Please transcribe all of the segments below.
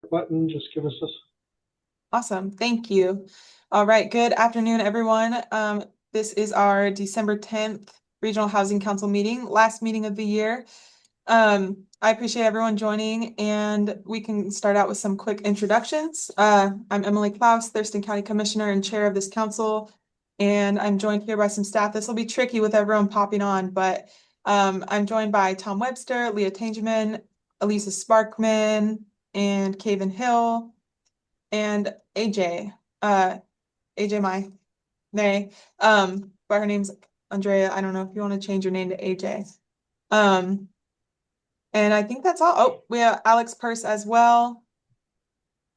button, just give us this. Awesome. Thank you. All right. Good afternoon, everyone. This is our December 10th Regional Housing Council meeting, last meeting of the year. I appreciate everyone joining, and we can start out with some quick introductions. I'm Emily Klaus, Thurston County Commissioner and Chair of this council, and I'm joined here by some staff. This will be tricky with everyone popping on, but I'm joined by Tom Webster, Leah Tangeman, Elisa Sparkman, and Caven Hill, and AJ, AJ Mai, nay, but her name's Andrea. I don't know if you want to change your name to AJ. Um, and I think that's all. Oh, we have Alex Purse as well.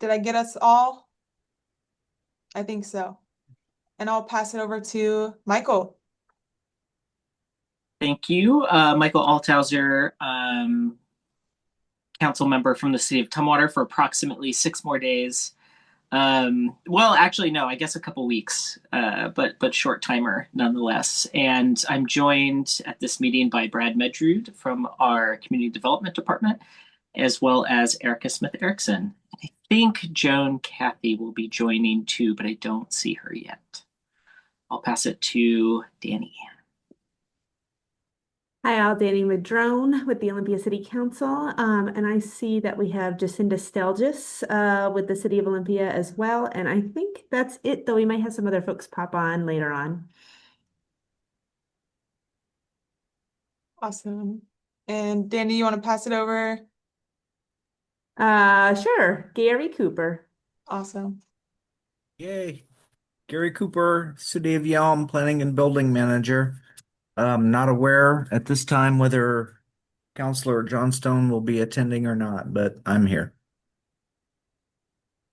Did I get us all? I think so. And I'll pass it over to Michael. Thank you. Michael Althauser, council member from the city of Tumwater for approximately 6 more days. Well, actually, no, I guess a couple weeks, but short timer nonetheless. And I'm joined at this meeting by Brad Medrud from our community development department, as well as Erica Smith-Erickson. I think Joan Cathy will be joining too, but I don't see her yet. I'll pass it to Danny. Hi, I'm Danny Madrone with the Olympia City Council, and I see that we have Jacinda Stelgis with the City of Olympia as well, and I think that's it, though we might have some other folks pop on later on. Awesome. And Danny, you want to pass it over? Sure, Gary Cooper. Awesome. Yay. Gary Cooper, City of Yelm, Planning and Building Manager. Not aware at this time whether Councilor Johnstone will be attending or not, but I'm here.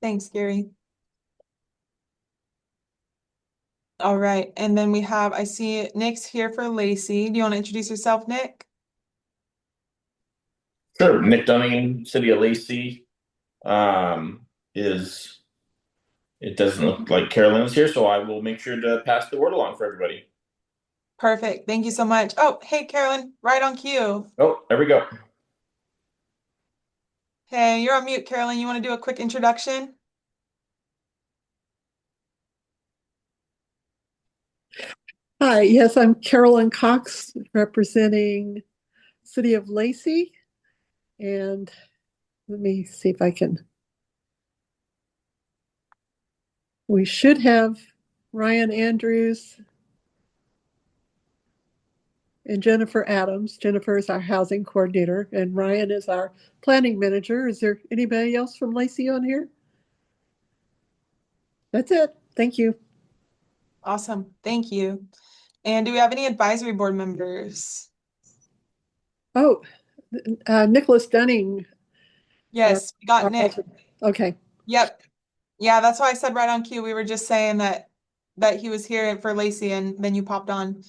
Thanks, Gary. All right. And then we have, I see Nick's here for Lacey. Do you want to introduce yourself, Nick? Sure. Nick Dunning, City of Lacey. It doesn't look like Carolyn is here, so I will make sure to pass the word along for everybody. Perfect. Thank you so much. Oh, hey, Carolyn, right on cue. Oh, there we go. Hey, you're on mute, Carolyn. You want to do a quick introduction? Hi, yes, I'm Carolyn Cox representing City of Lacey. And let me see if I can. We should have Ryan Andrews and Jennifer Adams. Jennifer is our housing coordinator, and Ryan is our planning manager. Is there anybody else from Lacey on here? That's it. Thank you. Awesome. Thank you. And do we have any advisory board members? Oh, Nicholas Dunning. Yes, we got Nick. Okay. Yep. Yeah, that's why I said right on cue. We were just saying that he was here for Lacey, and then you popped on.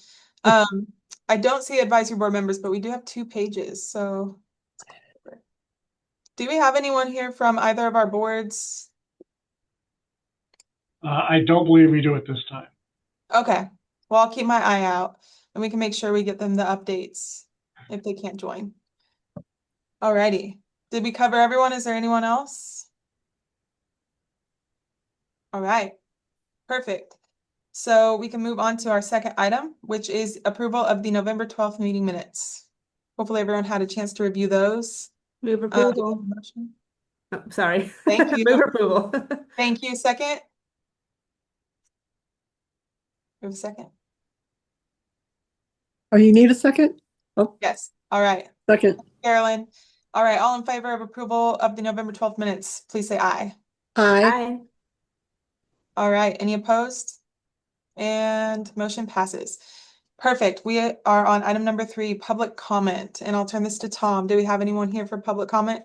I don't see advisory board members, but we do have 2 pages. So do we have anyone here from either of our boards? I don't believe we do at this time. Okay. Well, I'll keep my eye out, and we can make sure we get them the updates if they can't join. Alrighty. Did we cover everyone? Is there anyone else? All right. Perfect. So we can move on to our second item, which is approval of the November 12th meeting minutes. Hopefully everyone had a chance to review those. Move approval. Oh, sorry. Thank you. Move approval. Thank you. Second? We have a second? Oh, you need a second? Oh, Yes. All right. second. Carolyn. All right. All in favor of approval of the November 12th minutes, please say aye. Aye. Aye. All right. Any opposed? And motion passes. Perfect. We are on item number 3, public comment. And I'll turn this to Tom. Do we have anyone here for public comment?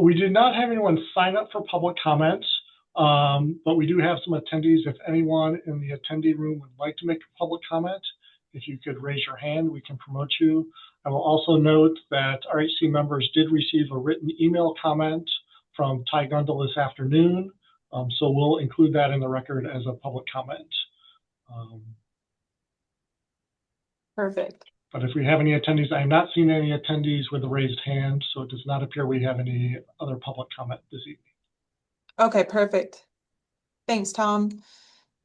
We did not have anyone sign up for public comments, but we do have some attendees. If anyone in the attendee room would like to make a public comment, if you could raise your hand, we can promote you. I will also note that RHC members did receive a written email comment from Ty Gundel this afternoon. So we'll include that in the record as a public comment. Perfect. But if we have any attendees, I am not seeing any attendees with a raised hand, so it does not appear we have any other public comment this evening. Okay, perfect. Thanks, Tom.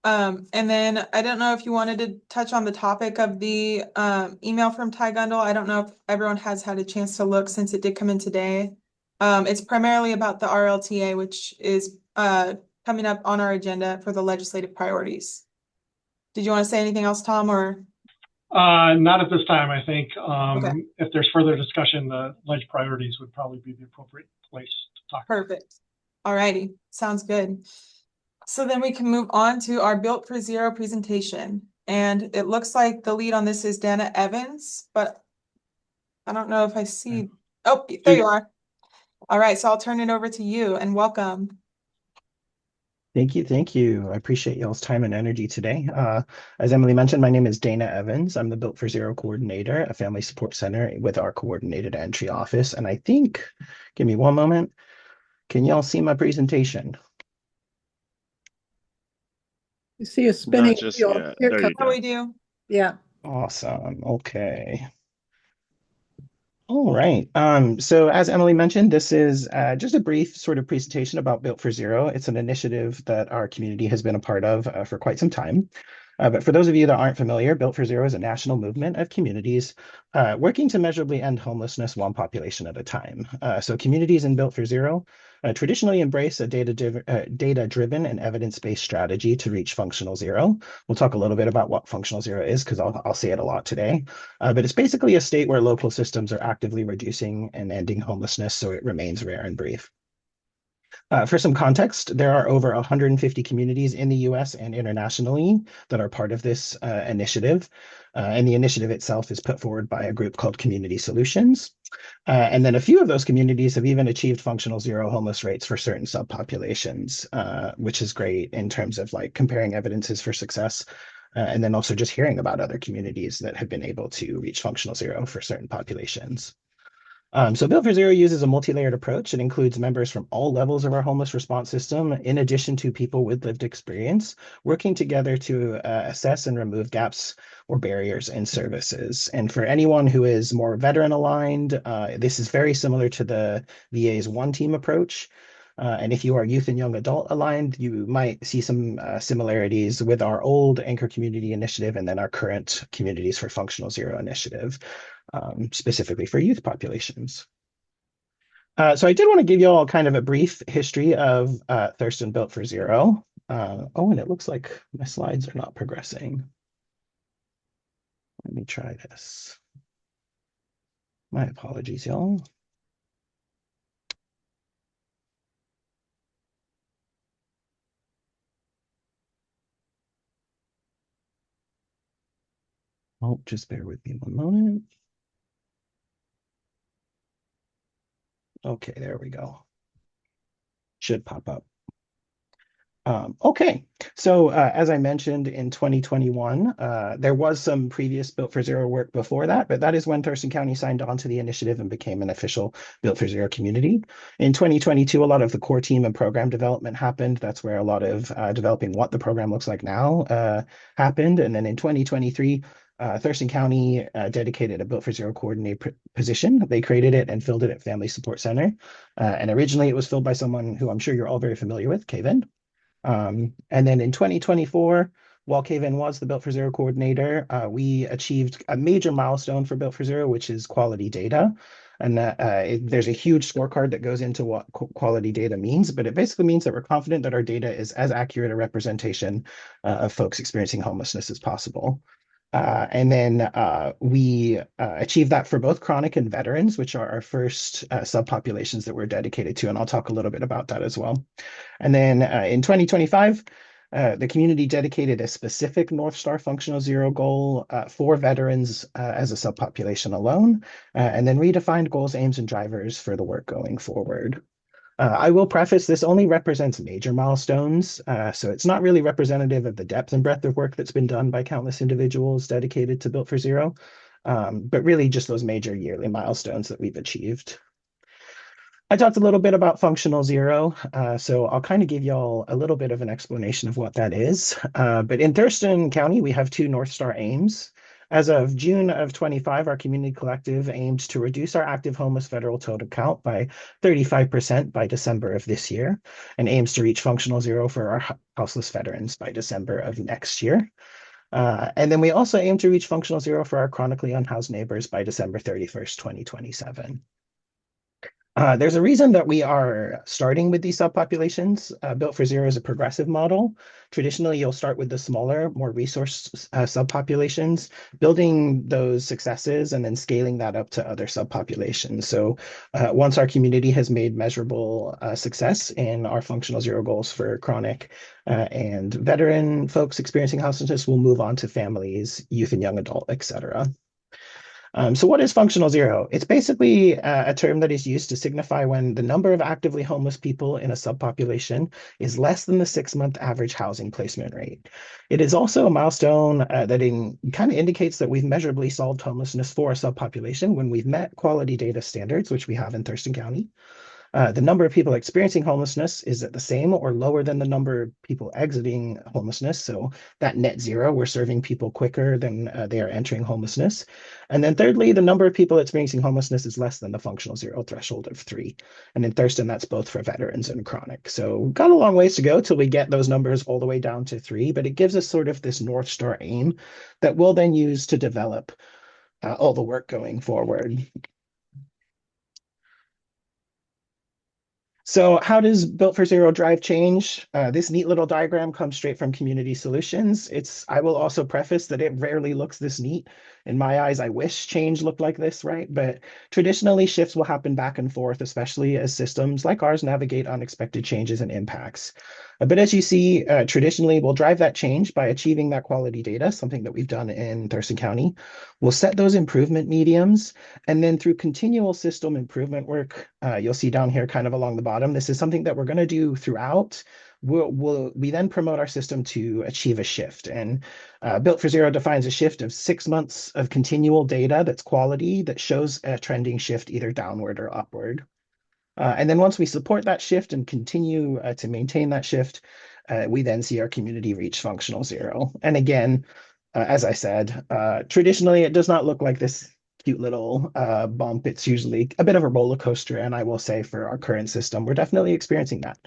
And then I don't know if you wanted to touch on the topic of the email from Ty Gundel. I don't know if everyone has had a chance to look since it did come in today. It's primarily about the RLTA, which is coming up on our agenda for the legislative priorities. Did you want to say anything else, Tom, or? Not at this time. I think Okay. if there's further discussion, the ledge priorities would probably be the appropriate place to talk. Perfect. All righty. Sounds good. So then we can move on to our Built for Zero presentation. And it looks like the lead on this is Dana Evans, but I don't know if I see. Oh, there you are. All right. So I'll turn it over to you and welcome. Thank you. Thank you. I appreciate y'all's time and energy today. As Emily mentioned, my name is Dana Evans. I'm the Built for Zero coordinator, a family support center with our coordinated entry office. And I think, give me one moment. Can y'all see my presentation? You see a spinning just wheel. yet. Here There comes. you Oh, we do. Yeah. Awesome. Okay. All right. So as Emily mentioned, this is just a brief sort of presentation about Built for Zero. It's an initiative that our community has been a part of for quite some time. But for those of you that aren't familiar, Built for Zero is a national movement of communities working to measurably end homelessness one population at a time. So communities in Built for Zero traditionally embrace a data-driven and evidence-based strategy to reach functional zero. We'll talk a little bit about what functional zero is because I'll say it a lot today. But it's basically a state where local systems are actively reducing and ending homelessness so it remains rare and brief. For some context, there are over 150 communities in the US and internationally that are part of this initiative. And the initiative itself is put forward by a group called Community Solutions. And then a few of those communities have even achieved functional zero homeless rates for certain subpopulations, which is great in terms of like comparing evidences for success. And then also just hearing about other communities that have been able to reach functional zero for certain populations. So Built for Zero uses a multi-layered approach. It includes members from all levels of our homeless response system, in addition to people with lived experience, working together to assess and remove gaps or barriers in services. And for anyone who is more veteran aligned, this is very similar to the VA's One Team approach. And if you are youth and young adult aligned, you might see some similarities with our old Anchor Community Initiative and then our current Communities for Functional Zero initiative. Specifically for youth populations. So I did want to give you all kind of a brief history of Thurston Built for Zero. And it looks like my slides are not progressing. Let me try this. My apologies, y'all. Oh, just bear with me one moment. Okay, there we go. Should pop up. Okay, so as I mentioned in 2021, there was some previous Built for Zero work before that, but that is when Thurston County signed on to the initiative and became an official Built for Zero community. In 2022, a lot of the core team and program development happened. That's where a lot of developing what the program looks like now happened. And then in 2023, Thurston County dedicated a Built for Zero coordinator position. They created it and filled it at Family Support Center. And originally it was filled by someone who I'm sure you're all very familiar with, Kevin. And then in 2024, while Kevin was the Built for Zero coordinator, we achieved a major milestone for Built for Zero, which is quality data. And there's a huge scorecard that goes into what quality data means, but it basically means that we're confident that our data is as accurate a representation of folks experiencing homelessness as possible. And then we achieved that for both chronic and veterans, which are our first subpopulations that we're dedicated to. And I'll talk a little bit about that as well. And then in 2025, the community dedicated a specific North Star Functional Zero goal for veterans as a subpopulation alone, and then redefined goals, aims, and drivers for the work going forward. I will preface this only represents major milestones, so it's not really representative of the depth and breadth of work that's been done by countless individuals dedicated to Built for Zero, but really just those major yearly milestones that we've achieved. I talked a little bit about functional zero, so I'll kind of give y'all a little bit of an explanation of what that is. But in Thurston County, we have two North Star aims. As of June of 25, our community collective aimed to reduce our active homeless federal total count by 35% by December of this year, and aims to reach functional zero for our houseless veterans by December of next year. And then we also aim to reach functional zero for our chronically unhoused neighbors by December 31st, 2027. There's a reason that we are starting with these subpopulations. Built for Zero is a progressive model. Traditionally, you'll start with the smaller, more resource subpopulations, building those successes and then scaling that up to other subpopulations. So once our community has made measurable success in our functional zero goals for chronic and veteran folks experiencing houselessness, we'll move on to families, youth and young adult, et cetera. So what is functional zero? It's basically a term that is used to signify when the number of actively homeless people in a subpopulation is less than the 6-month average housing placement rate. It is also a milestone that kind of indicates that we've measurably solved homelessness for a subpopulation when we've met quality data standards, which we have in Thurston County. The number of people experiencing homelessness is at the same or lower than the number of people exiting homelessness. So that net zero, we're serving people quicker than they are entering homelessness. And then thirdly, the number of people experiencing homelessness is less than the functional zero threshold of 3. And in Thurston, that's both for veterans and chronic. So we've got a long ways to go till we get those numbers all the way down to 3, but it gives us sort of this North Star aim that we'll then use to develop all the work going forward. So how does Built for Zero drive change? This neat little diagram comes straight from Community Solutions. I will also preface that it rarely looks this neat. In my eyes, I wish change looked like this, right? But traditionally, shifts will happen back and forth, especially as systems like ours navigate unexpected changes and impacts. But as you see, traditionally, we'll drive that change by achieving that quality data, something that we've done in Thurston County. We'll set those improvement mediums, and then through continual system improvement work, you'll see down here kind of along the bottom, this is something that we're going to do throughout. We then promote our system to achieve a shift. And Built for Zero defines a shift of 6 months of continual data that's quality that shows a trending shift either downward or upward. And then once we support that shift and continue to maintain that shift, we then see our community reach functional zero. And again, as I said, traditionally, it does not look like this cute little bump. It's usually a bit of a roller coaster. And I will say for our current system, we're definitely experiencing that.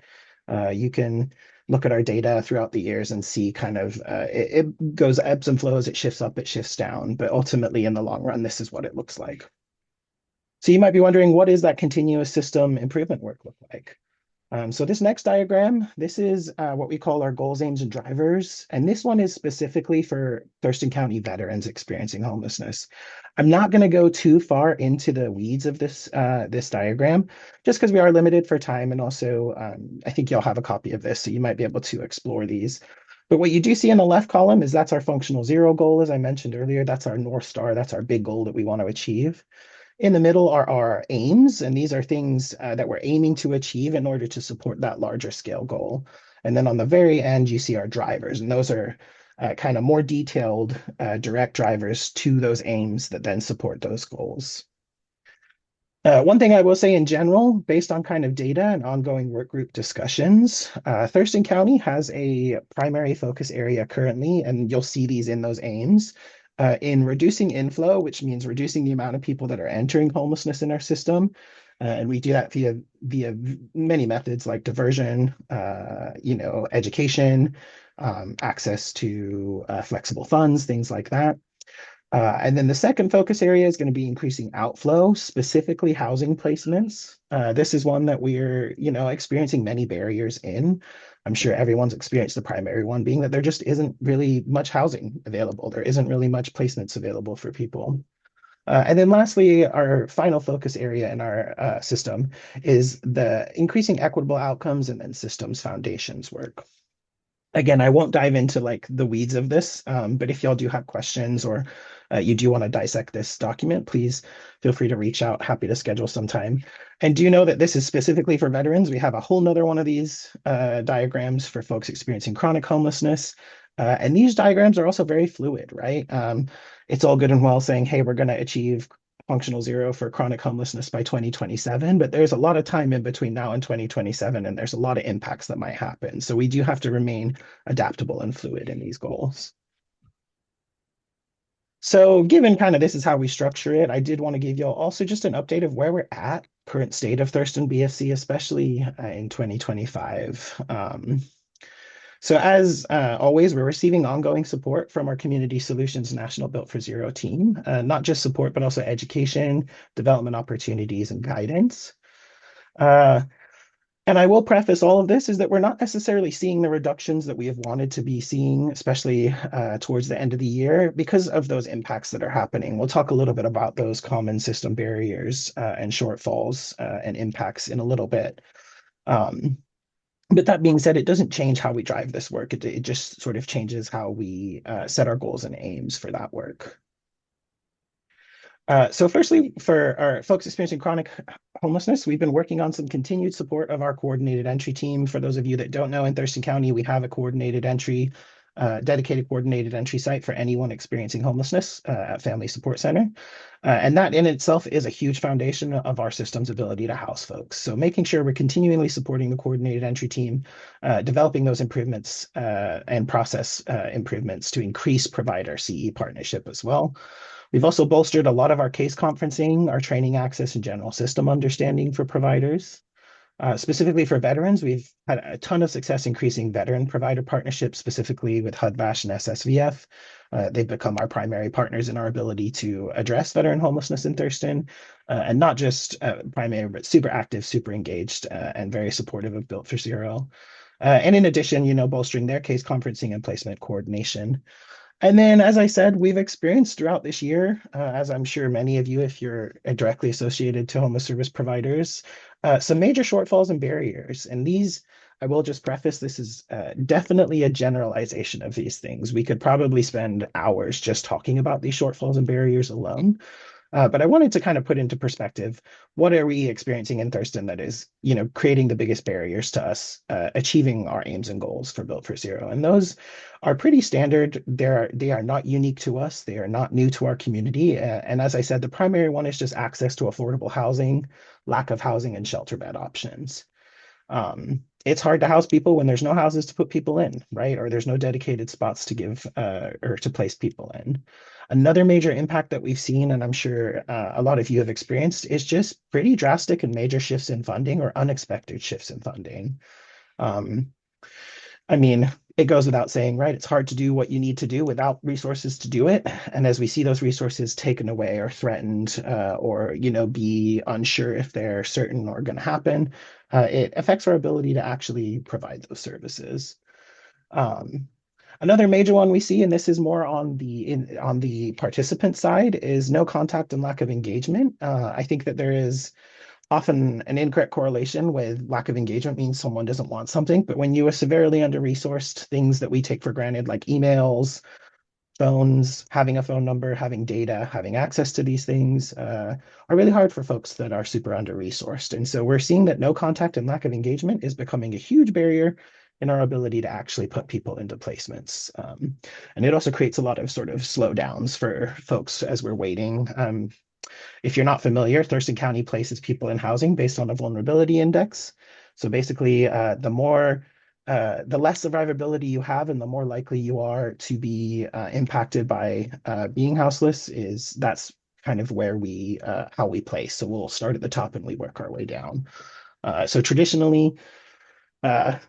You can look at our data throughout the years and see kind of it goes ebbs and flows, it shifts up, it shifts down. But ultimately, in the long run, this is what it looks like. So you might be wondering, what does that continuous system improvement work look like? So this next diagram, this is what we call our goals, aims, and drivers. And this one is specifically for Thurston County veterans experiencing homelessness. I'm not going to go too far into the weeds of this diagram, just because we are limited for time. And also, I think you'll have a copy of this, so you might be able to explore these. But what you do see in the left column is that's our functional zero goal, as I mentioned earlier. That's our North Star. That's our big goal that we want to achieve. In the middle are our aims, and these are things that we're aiming to achieve in order to support that larger scale goal. And then on the very end, you see our drivers, and those are kind of more detailed direct drivers to those aims that then support those goals. One thing I will say in general, based on kind of data and ongoing work group discussions, Thurston County has a primary focus area currently, and you'll see these in those aims. In reducing inflow, which means reducing the amount of people that are entering homelessness in our system. And we do that via many methods like diversion, education, access to flexible funds, things like that. And then the second focus area is going to be increasing outflow, specifically housing placements. This is one that we're, experiencing many barriers in. I'm sure everyone's experienced the primary one being that there just isn't really much housing available. There isn't really much placements available for people. And then lastly, our final focus area in our system is the increasing equitable outcomes and then systems foundations work. Again, I won't dive into like the weeds of this, but if y'all do have questions or you do want to dissect this document, please feel free to reach out. Happy to schedule some time. And do know that this is specifically for veterans. We have a whole nother one of these diagrams for folks experiencing chronic homelessness. And these diagrams are also very fluid, right? It's all good and well saying, hey, we're going to achieve functional zero for chronic homelessness by 2027, but there's a lot of time in between now and 2027, and there's a lot of impacts that might happen. So we do have to remain adaptable and fluid in these goals. So given kind of this is how we structure it, I did want to give you all also just an update of where we're at, current state of Thurston BFC, especially in 2025. So as always, we're receiving ongoing support from our Community Solutions National Built for Zero team, not just support, but also education, development opportunities, and guidance. And I will preface all of this is that we're not necessarily seeing the reductions that we have wanted to be seeing, especially towards the end of the year, because of those impacts that are happening. We'll talk a little bit about those common system barriers and shortfalls and impacts in a little bit. But that being said, it doesn't change how we drive this work. It just sort of changes how we set our goals and aims for that work. So firstly, for our folks experiencing chronic homelessness, we've been working on some continued support of our coordinated entry team. For those of you that don't know, in Thurston County, we have a coordinated entry, dedicated coordinated entry site for anyone experiencing homelessness at Family Support Center. And that in itself is a huge foundation of our system's ability to house folks. So making sure we're continually supporting the coordinated entry team, developing those improvements and process improvements to increase provider CE partnership as well. We've also bolstered a lot of our case conferencing, our training access, and general system understanding for providers. Specifically for veterans, we've had a ton of success increasing veteran provider partnerships, specifically with HUD-VASH and SSVF. They've become our primary partners in our ability to address veteran homelessness in Thurston, and not just primary, but super active, super engaged, and very supportive of Built for Zero. And in addition, bolstering their case conferencing and placement coordination. And then, as I said, we've experienced throughout this year, as I'm sure many of you, if you're directly associated to homeless service providers, some major shortfalls and barriers. And these, I will just preface, this is definitely a generalization of these things. We could probably spend hours just talking about these shortfalls and barriers alone. But I wanted to kind of put into perspective, what are we experiencing in Thurston that is, creating the biggest barriers to us achieving our aims and goals for Built for Zero? And those are pretty standard. They are not unique to us. They are not new to our community. And as I said, the primary one is just access to affordable housing, lack of housing, and shelter bed options. It's hard to house people when there's no houses to put people in, right? Or there's no dedicated spots to give or to place people in. Another major impact that we've seen, and I'm sure a lot of you have experienced, is just pretty drastic and major shifts in funding or unexpected shifts in funding. I mean, it goes without saying, right? It's hard to do what you need to do without resources to do it. And as we see those resources taken away or threatened or, be unsure if they're certain or going to happen, it affects our ability to actually provide those services. Another major one we see, and this is more on the participant side, is no contact and lack of engagement. I think that there is often an incorrect correlation with lack of engagement means someone doesn't want something, but when you are severely under-resourced, things that we take for granted like emails, phones, having a phone number, having data, having access to these things are really hard for folks that are super under-resourced. And so we're seeing that no contact and lack of engagement is becoming a huge barrier in our ability to actually put people into placements. And it also creates a lot of sort of slowdowns for folks as we're waiting. If you're not familiar, Thurston County places people in housing based on a vulnerability index. So basically, the less survivability you have and the more likely you are to be impacted by being houseless, that's kind of where how we place. So we'll start at the top and we work our way down. So traditionally,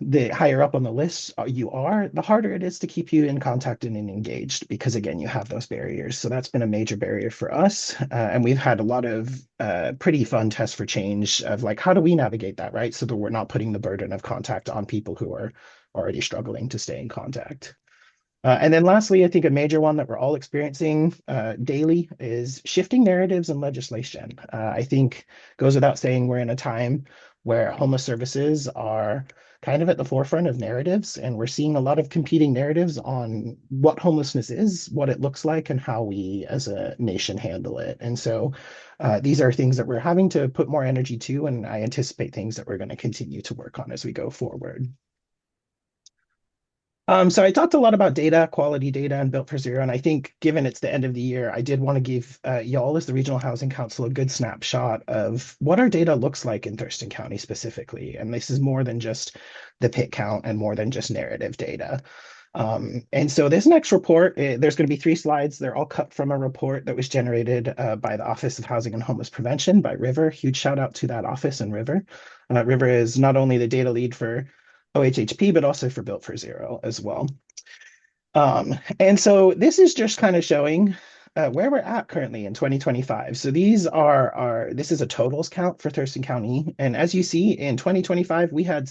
the higher up on the list you are, the harder it is to keep you in contact and engaged because, again, you have those barriers. So that's been a major barrier for us. And we've had a lot of pretty fun tests for change of like, how do we navigate that, right? So that we're not putting the burden of contact on people who are already struggling to stay in contact. And then lastly, I think a major one that we're all experiencing daily is shifting narratives and legislation. I think goes without saying we're in a time where homeless services are kind of at the forefront of narratives, and we're seeing a lot of competing narratives on what homelessness is, what it looks like, and how we as a nation handle it. And so these are things that we're having to put more energy to, and I anticipate things that we're going to continue to work on as we go forward. So I talked a lot about data, quality data, and Built for Zero, and I think given it's the end of the year, I did want to give y'all as the Regional Housing Council a good snapshot of what our data looks like in Thurston County specifically. And this is more than just the PIT count and more than just narrative data. And so this next report, there's going to be 3 slides. They're all cut from a report that was generated by the Office of Housing and Homeless Prevention by River. Huge shout out to that office and River. River is not only the data lead for OHHP, but also for Built for Zero as well. And so this is just kind of showing where we're at currently in 2025. So these are this is a totals count for Thurston County. And as you see in 2025, we had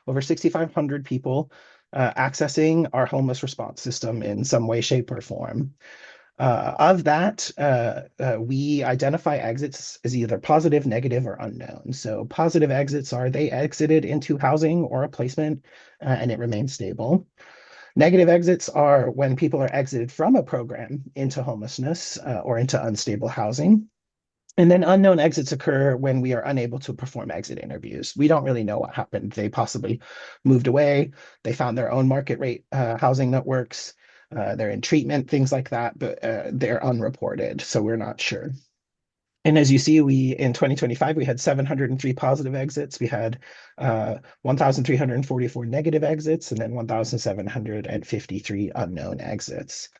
over 6,500 people accessing our homeless response system in some way, shape, or form. Of that, we identify exits as either positive, negative, or unknown. So positive exits are they exited into housing or a placement and it remains stable. Negative exits are when people are exited from a program into homelessness or into unstable housing. And then unknown exits occur when we are unable to perform exit interviews. We don't really know what happened. They possibly moved away. They found their own market rate housing that works. They're in treatment, things like that, but they're unreported. So we're not sure. And as you see, in 2025, we had 703 positive exits. We had 1,344 negative exits, and then 1,753 unknown exits.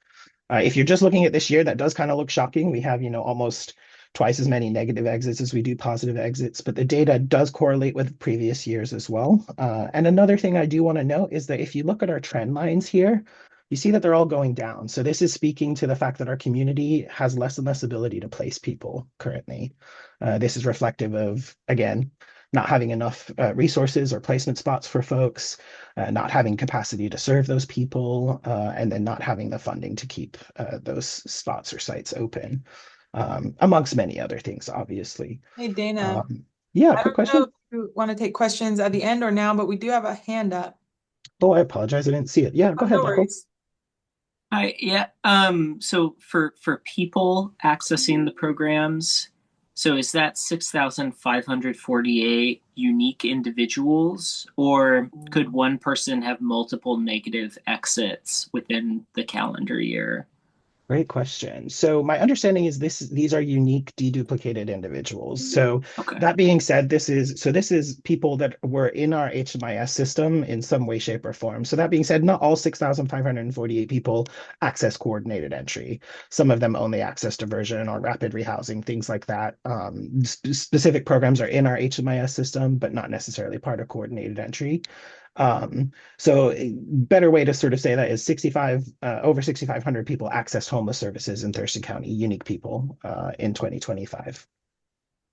If you're just looking at this year, that does kind of look shocking. We have, almost twice as many negative exits as we do positive exits, but the data does correlate with previous years as well. And another thing I do want to note is that if you look at our trend lines here, you see that they're all going down. So this is speaking to the fact that our community has less and less ability to place people currently. This is reflective of, again, not having enough resources or placement spots for folks, not having capacity to serve those people, and then not having the funding to keep those spots or sites open, amongst many other things, obviously. Hey, Dana. Yeah, I quick don't know question. if you want to take questions at the end or now, but we do have a hand up. Oh, I apologize. I didn't see it. Yeah, go ahead, No Michael. worries. Hi, yeah. So for people accessing the programs, so is that 6,548 unique individuals, or could one person have multiple negative exits within the calendar year? Great question. So my understanding is these are unique deduplicated individuals. So Okay. that being said, this is people that were in our HMIS system in some way, shape, or form. So that being said, not all 6,548 people access coordinated entry. Some of them only access diversion or rapid rehousing, things like that. Specific programs are in our HMIS system, but not necessarily part of coordinated entry. So a better way to sort of say that is over 6,500 people accessed homeless services in Thurston County, unique people in 2025.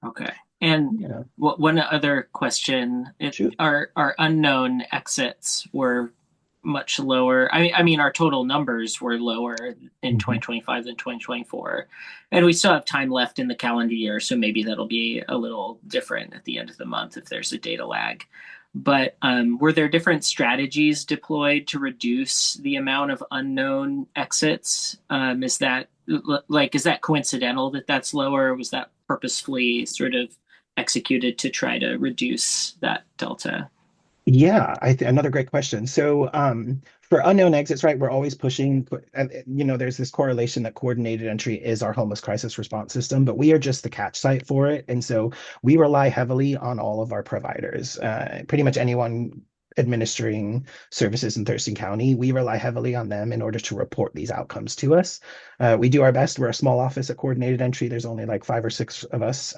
Okay. And one other question, our unknown exits were much lower. I mean, our total numbers were lower in 2025 than 2024. And we still have time left in the calendar year, so maybe that'll be a little different at the end of the month if there's a data lag. But were there different strategies deployed to reduce the amount of unknown exits? Is that coincidental that that's lower? Or was that purposefully sort of executed to try to reduce that delta? Yeah, another great question. So for unknown exits, right, we're always pushing, there's this correlation that coordinated entry is our homeless crisis response system, but we are just the catch site for it. And so we rely heavily on all of our providers, pretty much anyone administering services in Thurston County. We rely heavily on them in order to report these outcomes to us. We do our best. We're a small office at coordinated entry. There's only like 5 or 6 of us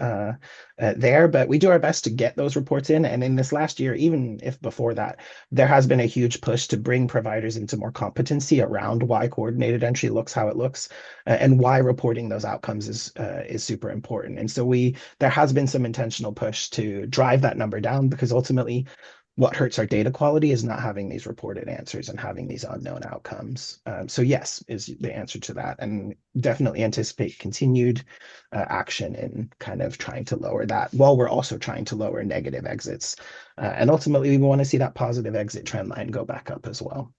there, but we do our best to get those reports in. And in this last year, even if before that, there has been a huge push to bring providers into more competency around why coordinated entry looks how it looks and why reporting those outcomes is super important. And so there has been some intentional push to drive that number down, because ultimately what hurts our data quality is not having these reported answers and having these unknown outcomes. So yes, is the answer to that, and definitely anticipate continued action in kind of trying to lower that while we're also trying to lower negative exits. And ultimately, we want to see that positive exit trend line go back up as well.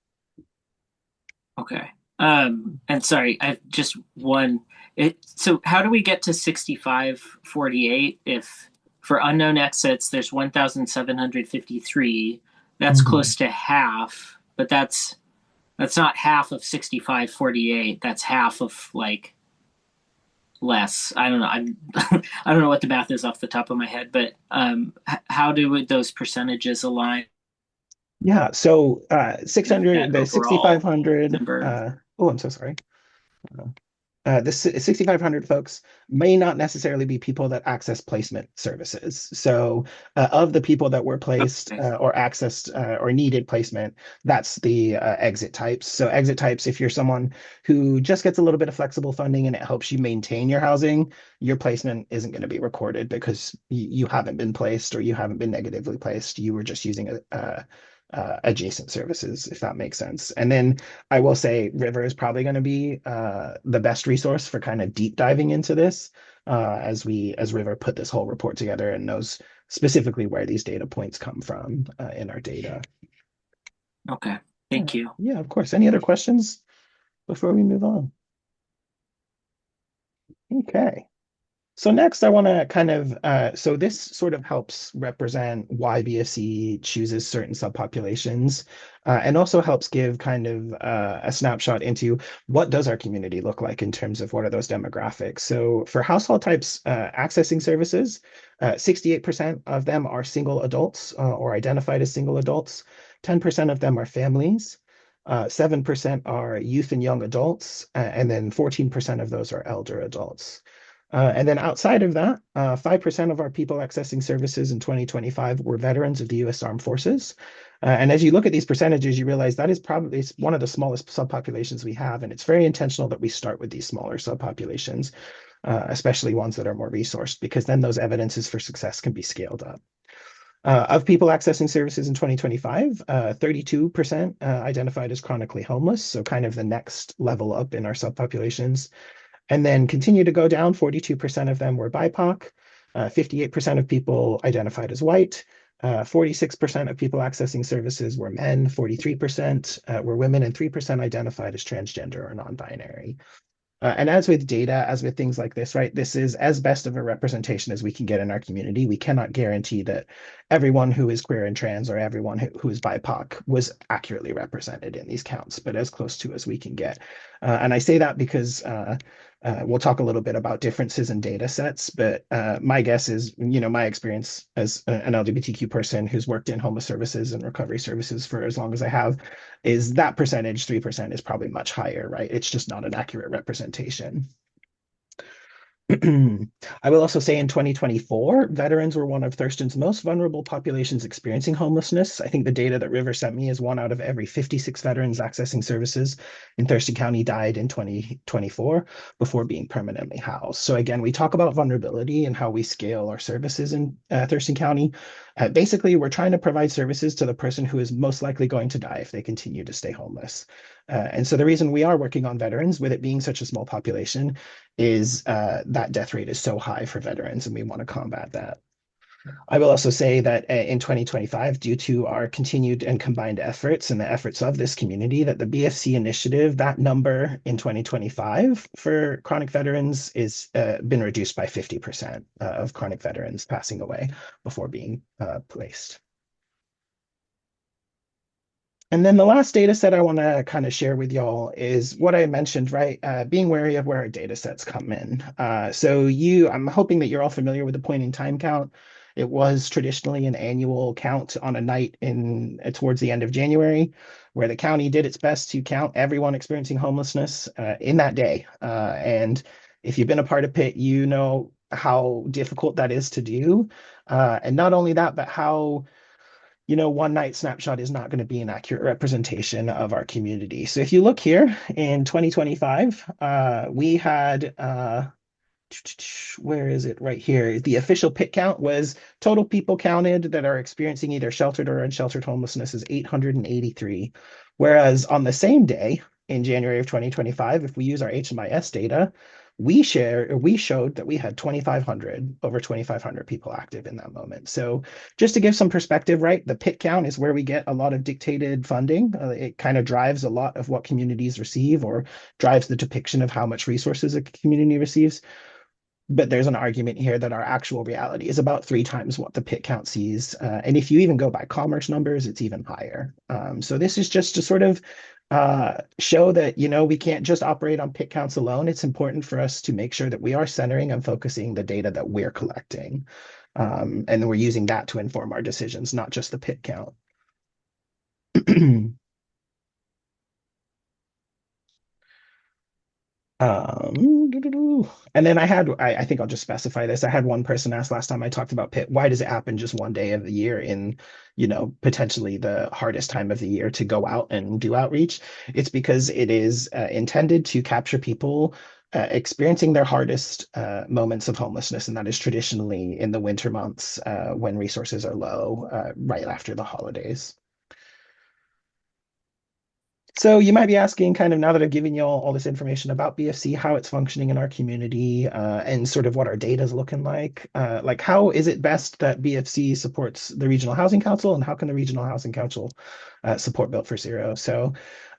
Okay. And sorry, I have just one. So how do we get to 6,548 if for unknown exits, there's 1,753. That's close to half, but that's not half of 6,548. That's half of like less. I don't know. I don't know what the math is off the top of my head, but how do those percentages align? Yeah, so 600, That the overall 6,500, number. oh, I'm so sorry. The 6,500 folks may not necessarily be people that access placement services. So, of the people that were placed Okay. or accessed or needed placement, that's the exit types. So, exit types, if you're someone who just gets a little bit of flexible funding and it helps you maintain your housing, your placement isn't going to be recorded because you haven't been placed or you haven't been negatively placed. You were just using adjacent services, if that makes sense. And then I will say River is probably going to be the best resource for kind of deep diving into this as River put this whole report together and knows specifically where these data points come from in our data. Okay, thank you. Yeah, of course. Any other questions before we move on? Okay. So next I want to kind of, so this sort of helps represent why BFC chooses certain subpopulations and also helps give kind of a snapshot into what does our community look like in terms of what are those demographics. So for household types accessing services, 68% of them are single adults or identified as single adults. 10% of them are families. 7% are youth and young adults, and then 14% of those are elder adults. And then outside of that, 5% of our people accessing services in 2025 were veterans of the U.S. Armed Forces. And as you look at these percentages, you realize that is probably one of the smallest subpopulations we have. And it's very intentional that we start with these smaller subpopulations, especially ones that are more resourced, because then those evidences for success can be scaled up. Of people accessing services in 2025, 32% identified as chronically homeless, so kind of the next level up in our subpopulations. And then continue to go down, 42% of them were BIPOC, 58% of people identified as white, 46% of people accessing services were men, 43% were women, and 3% identified as transgender or non-binary. And as with data, as with things like this, right, this is as best of a representation as we can get in our community. We cannot guarantee that everyone who is queer and trans or everyone who is BIPOC was accurately represented in these counts, but as close to as we can get. And I say that because we'll talk a little bit about differences in data sets, but my guess is, my experience as an LGBTQ person who's worked in homeless services and recovery services for as long as I have, is that percentage, 3%, is probably much higher, right? It's just not an accurate representation. I will also say in 2024, veterans were one of Thurston's most vulnerable populations experiencing homelessness. I think the data that River sent me is 1 out of every 56 veterans accessing services in Thurston County died in 2024 before being permanently housed. So again, we talk about vulnerability and how we scale our services in Thurston County. Basically, we're trying to provide services to the person who is most likely going to die if they continue to stay homeless. And so the reason we are working on veterans, with it being such a small population, is that death rate is so high for veterans, and we want to combat that. I will also say that in 2025, due to our continued and combined efforts and the efforts of this community, that the BFC initiative, that number in 2025 for chronic veterans is been reduced by 50% of chronic veterans passing away before being placed. And then the last data set I want to kind of share with y'all is what I mentioned, right? Being wary of where our data sets come in. I'm hoping that you're all familiar with the point in time count. It was traditionally an annual count on a night towards the end of January, where the county did its best to count everyone experiencing homelessness in that day. And if you've been a part of PIT, you know how difficult that is to do. And not only that, but how one night snapshot is not going to be an accurate representation of our community. So if you look here in 2025, we had, where is it? Right here. The official PIT count was total people counted that are experiencing either sheltered or unsheltered homelessness is 883. Whereas on the same day in January of 2025, if we use our HMIS data, we showed that we had over 2,500 people active in that moment. So just to give some perspective, right, the PIT count is where we get a lot of dictated funding. It kind of drives a lot of what communities receive or drives the depiction of how much resources a community receives. But there's an argument here that our actual reality is about 3 times what the PIT count sees. And if you even go by commerce numbers, it's even higher. So this is just to sort of show that, we can't just operate on PIT counts alone. It's important for us to make sure that we are centering and focusing the data that we're collecting. And we're using that to inform our decisions, not just the PIT count. And then I think I'll just specify this. I had one person ask last time I talked about PIT, why does it happen just one day of the year in, potentially the hardest time of the year to go out and do outreach? It's because it is intended to capture people experiencing their hardest moments of homelessness, and that is traditionally in the winter months when resources are low, right after the holidays. So you might be asking, kind of now that I've given you all this information about BFC, how it's functioning in our community, and sort of what our data is looking like. Like, how is it best that BFC supports the Regional Housing Council, and how can the Regional Housing Council support Built for Zero? So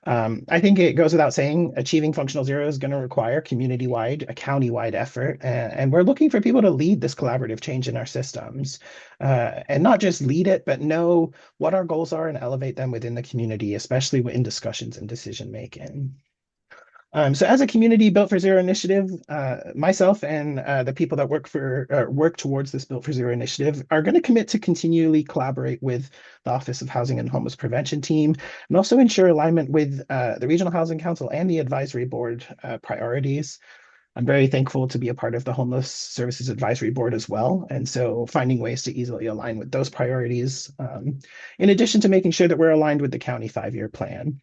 I think it goes without saying, achieving functional zero is going to require community-wide, a county-wide effort, and we're looking for people to lead this collaborative change in our systems, and not just lead it, but know what our goals are and elevate them within the community, especially in discussions and decision making. So as a community Built for Zero initiative, myself and the people that work towards this Built for Zero initiative are going to commit to continually collaborate with the Office of Housing and Homeless Prevention team, and also ensure alignment with the Regional Housing Council and the Advisory Board priorities. I'm very thankful to be a part of the Homeless Services Advisory Board as well, and so finding ways to easily align with those priorities, in addition to making sure that we're aligned with the county 5-year plan.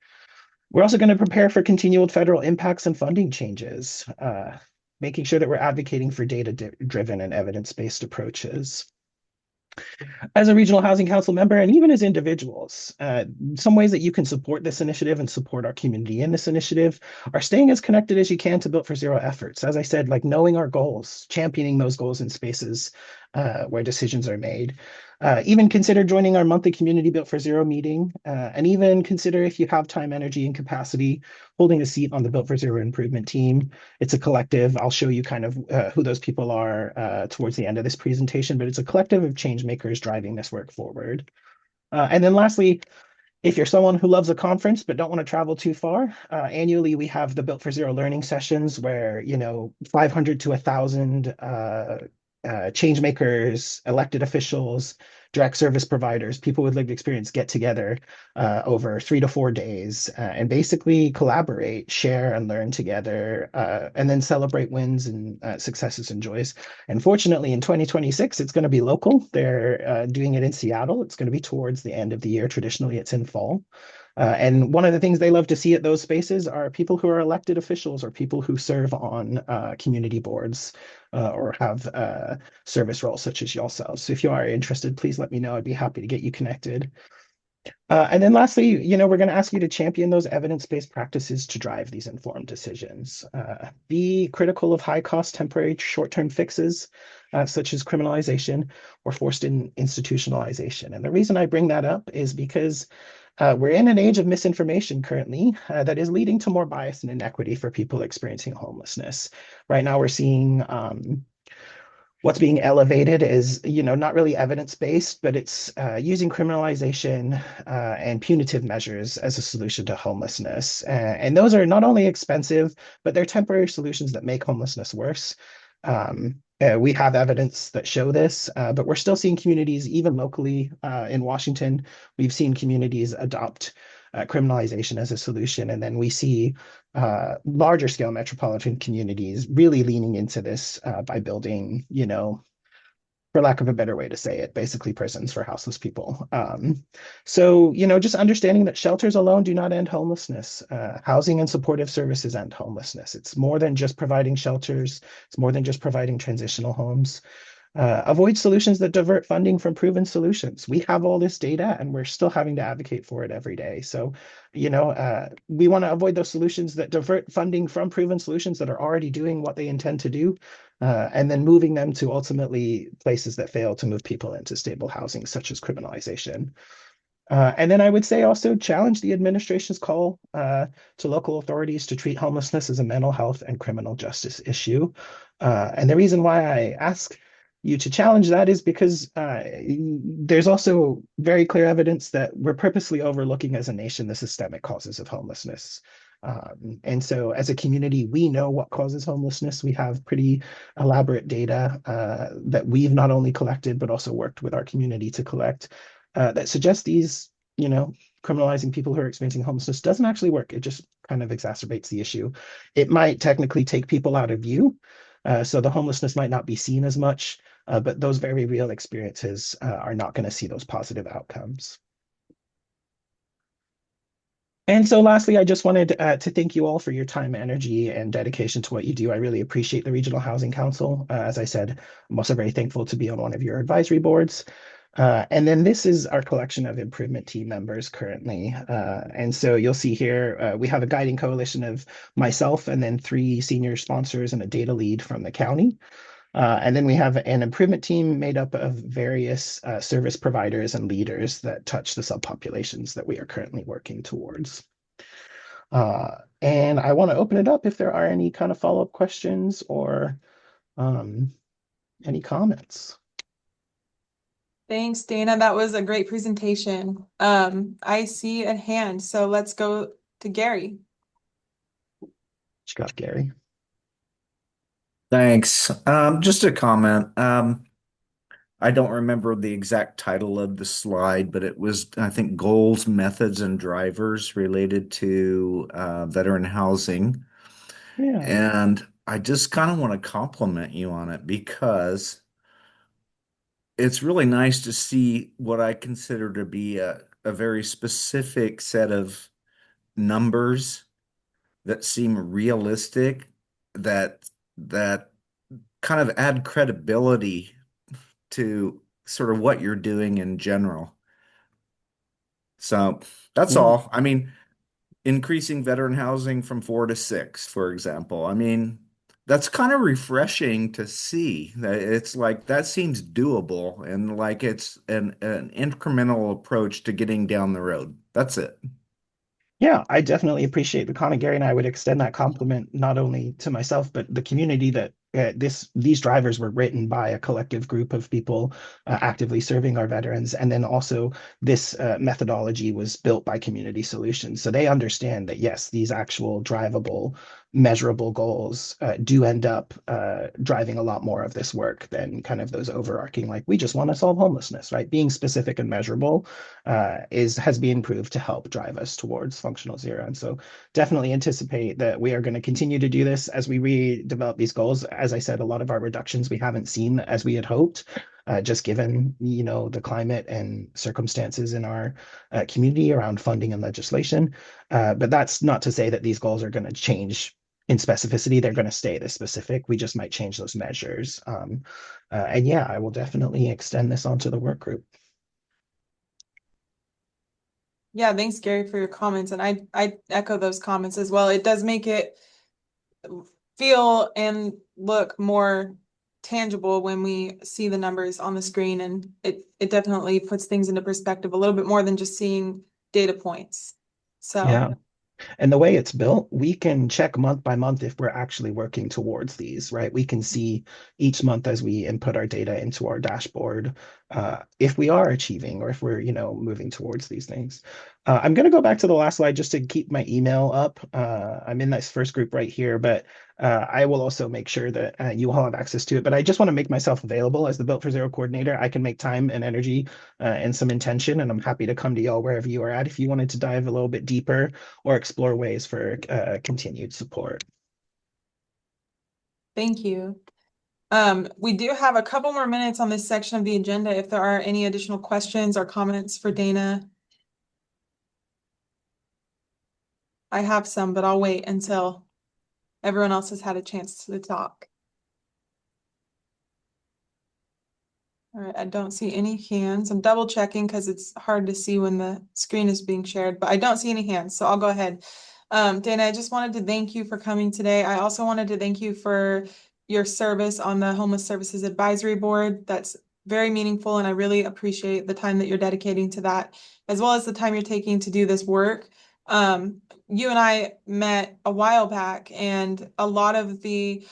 We're also going to prepare for continual federal impacts and funding changes, making sure that we're advocating for data-driven and evidence-based approaches. As a Regional Housing Council member, and even as individuals, some ways that you can support this initiative and support our community in this initiative are staying as connected as you can to Built for Zero efforts. As I said, like knowing our goals, championing those goals in spaces where decisions are made. Even consider joining our monthly community Built for Zero meeting, and even consider, if you have time, energy, and capacity, holding a seat on the Built for Zero improvement team. It's a collective. I'll show you kind of who those people are towards the end of this presentation, but it's a collective of change makers driving this work forward. And then lastly, if you're someone who loves a conference but don't want to travel too far, annually we have the Built for Zero learning sessions where 500 to 1,000 change makers, elected officials, direct service providers, people with lived experience get together over 3 to 4 days and basically collaborate, share, and learn together, and then celebrate wins and successes and joys. And fortunately, in 2026, it's going to be local. They're doing it in Seattle. It's going to be towards the end of the year. Traditionally, it's in fall. And one of the things they love to see at those spaces are people who are elected officials or people who serve on community boards or have service roles such as yourselves. So if you are interested, please let me know. I'd be happy to get you connected. And then lastly, we're going to ask you to champion those evidence-based practices to drive these informed decisions. Be critical of high-cost temporary short-term fixes, such as criminalization or forced institutionalization. And the reason I bring that up is because we're in an age of misinformation currently that is leading to more bias and inequity for people experiencing homelessness. Right now, we're seeing what's being elevated is, not really evidence-based, but it's using criminalization and punitive measures as a solution to homelessness. And those are not only expensive, but they're temporary solutions that make homelessness worse. We have evidence that show this, but we're still seeing communities, even locally in Washington, we've seen communities adopt criminalization as a solution. And then we see larger scale metropolitan communities really leaning into this by building, for lack of a better way to say it, basically prisons for houseless people. So, just understanding that shelters alone do not end homelessness. Housing and supportive services end homelessness. It's more than just providing shelters. It's more than just providing transitional homes. Avoid solutions that divert funding from proven solutions. We have all this data and we're still having to advocate for it every day. So, we want to avoid those solutions that divert funding from proven solutions that are already doing what they intend to do, and then moving them to ultimately places that fail to move people into stable housing, such as criminalization. And then I would say also challenge the administration's call to local authorities to treat homelessness as a mental health and criminal justice issue. And the reason why I ask you to challenge that is because there's also very clear evidence that we're purposely overlooking as a nation the systemic causes of homelessness. And so as a community, we know what causes homelessness. We have pretty elaborate data that we've not only collected, but also worked with our community to collect that suggests these, criminalizing people who are experiencing homelessness doesn't actually work. It just kind of exacerbates the issue. It might technically take people out of view, so the homelessness might not be seen as much, but those very real experiences are not going to see those positive outcomes. And so lastly, I just wanted to thank you all for your time, energy, and dedication to what you do. I really appreciate the Regional Housing Council. As I said, I'm also very thankful to be on one of your advisory boards. And then this is our collection of improvement team members currently. And so you'll see here, we have a guiding coalition of myself and then 3 senior sponsors and a data lead from the county. And then we have an improvement team made up of various service providers and leaders that touch the subpopulations that we are currently working towards. And I want to open it up if there are any kind of follow-up questions or any comments. Thanks, Dana. That was a great presentation. I see a hand, so let's go to Gary. What you got, Gary? Thanks. Just a comment. I don't remember the exact title of the slide, but it was, I think, goals, methods, and drivers related to veteran housing. Yeah. And I just kind of want to compliment you on it because it's really nice to see what I consider to be a very specific set of numbers that seem realistic, that kind of add credibility to sort of what you're doing in general. So that's all. I mean, increasing veteran housing from 4 to 6, for example. I mean, that's kind of refreshing to see. That it's like that seems doable and like it's an incremental approach to getting down the road. That's it. Yeah, I definitely appreciate the comment, Gary, and I would extend that compliment not only to myself, but the community that these drivers were written by a collective group of people actively serving our veterans. And then also this methodology was built by Community Solutions. So they understand that, yes, these actual drivable, measurable goals do end up driving a lot more of this work than kind of those overarching, like, we just want to solve homelessness, right? Being specific and measurable has been proved to help drive us towards functional zero. And so definitely anticipate that we are going to continue to do this as we redevelop these goals. As I said, a lot of our reductions we haven't seen as we had hoped, just given, the climate and circumstances in our community around funding and legislation. But that's not to say that these goals are going to change in specificity. They're going to stay this specific. We just might change those measures. And yeah, I will definitely extend this onto the work group. Yeah, thanks, Gary, for your comments. And I echo those comments as well. It does make it feel and look more tangible when we see the numbers on the screen, and it definitely puts things into perspective a little bit more than just seeing data points. So yeah. And the way it's built, we can check month by month if we're actually working towards these, right? We can see each month as we input our data into our dashboard, if we are achieving or if we're, moving towards these things. I'm going to go back to the last slide just to keep my email up. I'm in this first group right here, but I will also make sure that you all have access to it. But I just want to make myself available as the Built for Zero coordinator. I can make time and energy and some intention, and I'm happy to come to y'all wherever you are at if you wanted to dive a little bit deeper or explore ways for continued support. thank you. We do have a couple more minutes on this section of the agenda if there are any additional questions or comments for Dana. I have some, but I'll wait until everyone else has had a chance to talk. All right, I don't see any hands. I'm double checking because it's hard to see when the screen is being shared, but I don't see any hands, so I'll go ahead. Dana, I just wanted to thank you for coming today. I also wanted to thank you for your service on the Homeless Services Advisory Board. That's very meaningful, and I really appreciate the time that you're dedicating to that, as well as the time you're taking to do this work. You and I met a while back, and a lot of the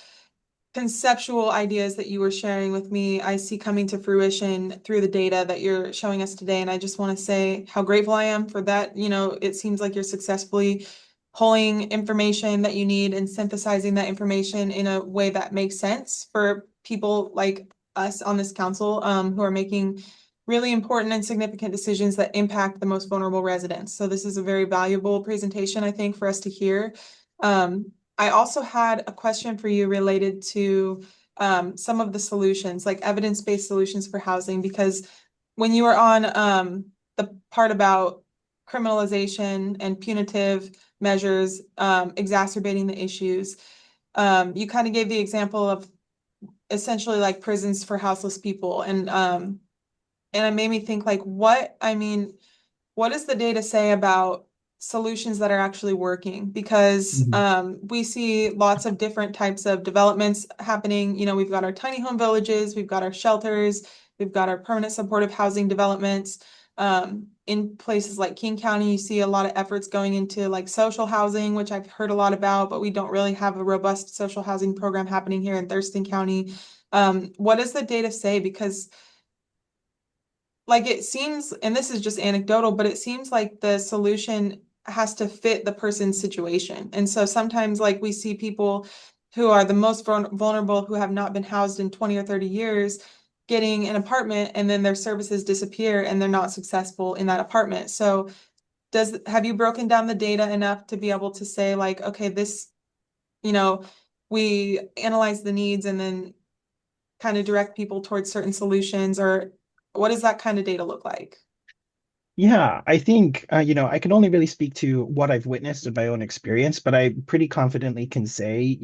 conceptual ideas that you were sharing with me, I see coming to fruition through the data that you're showing us today. And I just want to say how grateful I am for that. It seems like you're successfully pulling information that you need and synthesizing that information in a way that makes sense for people like us on this council, who are making really important and significant decisions that impact the most vulnerable residents. So this is a very valuable presentation, I think, for us to hear. I also had a question for you related to some of the solutions, like evidence-based solutions for housing, because when you were on the part about criminalization and punitive measures exacerbating the issues, you kind of gave the example of essentially like prisons for houseless people. And it made me think like, what does the data say about solutions that are actually working? Because we see lots of different types of developments happening. You know, we've got our tiny home villages, we've got our shelters, we've got our permanent supportive housing developments. In places like King County, you see a lot of efforts going into like social housing, which I've heard a lot about, but we don't really have a robust social housing program happening here in Thurston County. What does the data say? Because like it seems, and this is just anecdotal, but it seems like the solution has to fit the person's situation. And so sometimes like we see people who are the most vulnerable, who have not been housed in 20 or 30 years, getting an apartment, and then their services disappear and they're not successful in that apartment. So have you broken down the data enough to be able to say like, okay, this, you know, we analyze the needs and then kind of direct people towards certain solutions, or what does that kind of data look like? Yeah, I think, I can only really speak to what I've witnessed in my own experience, but I pretty confidently can say,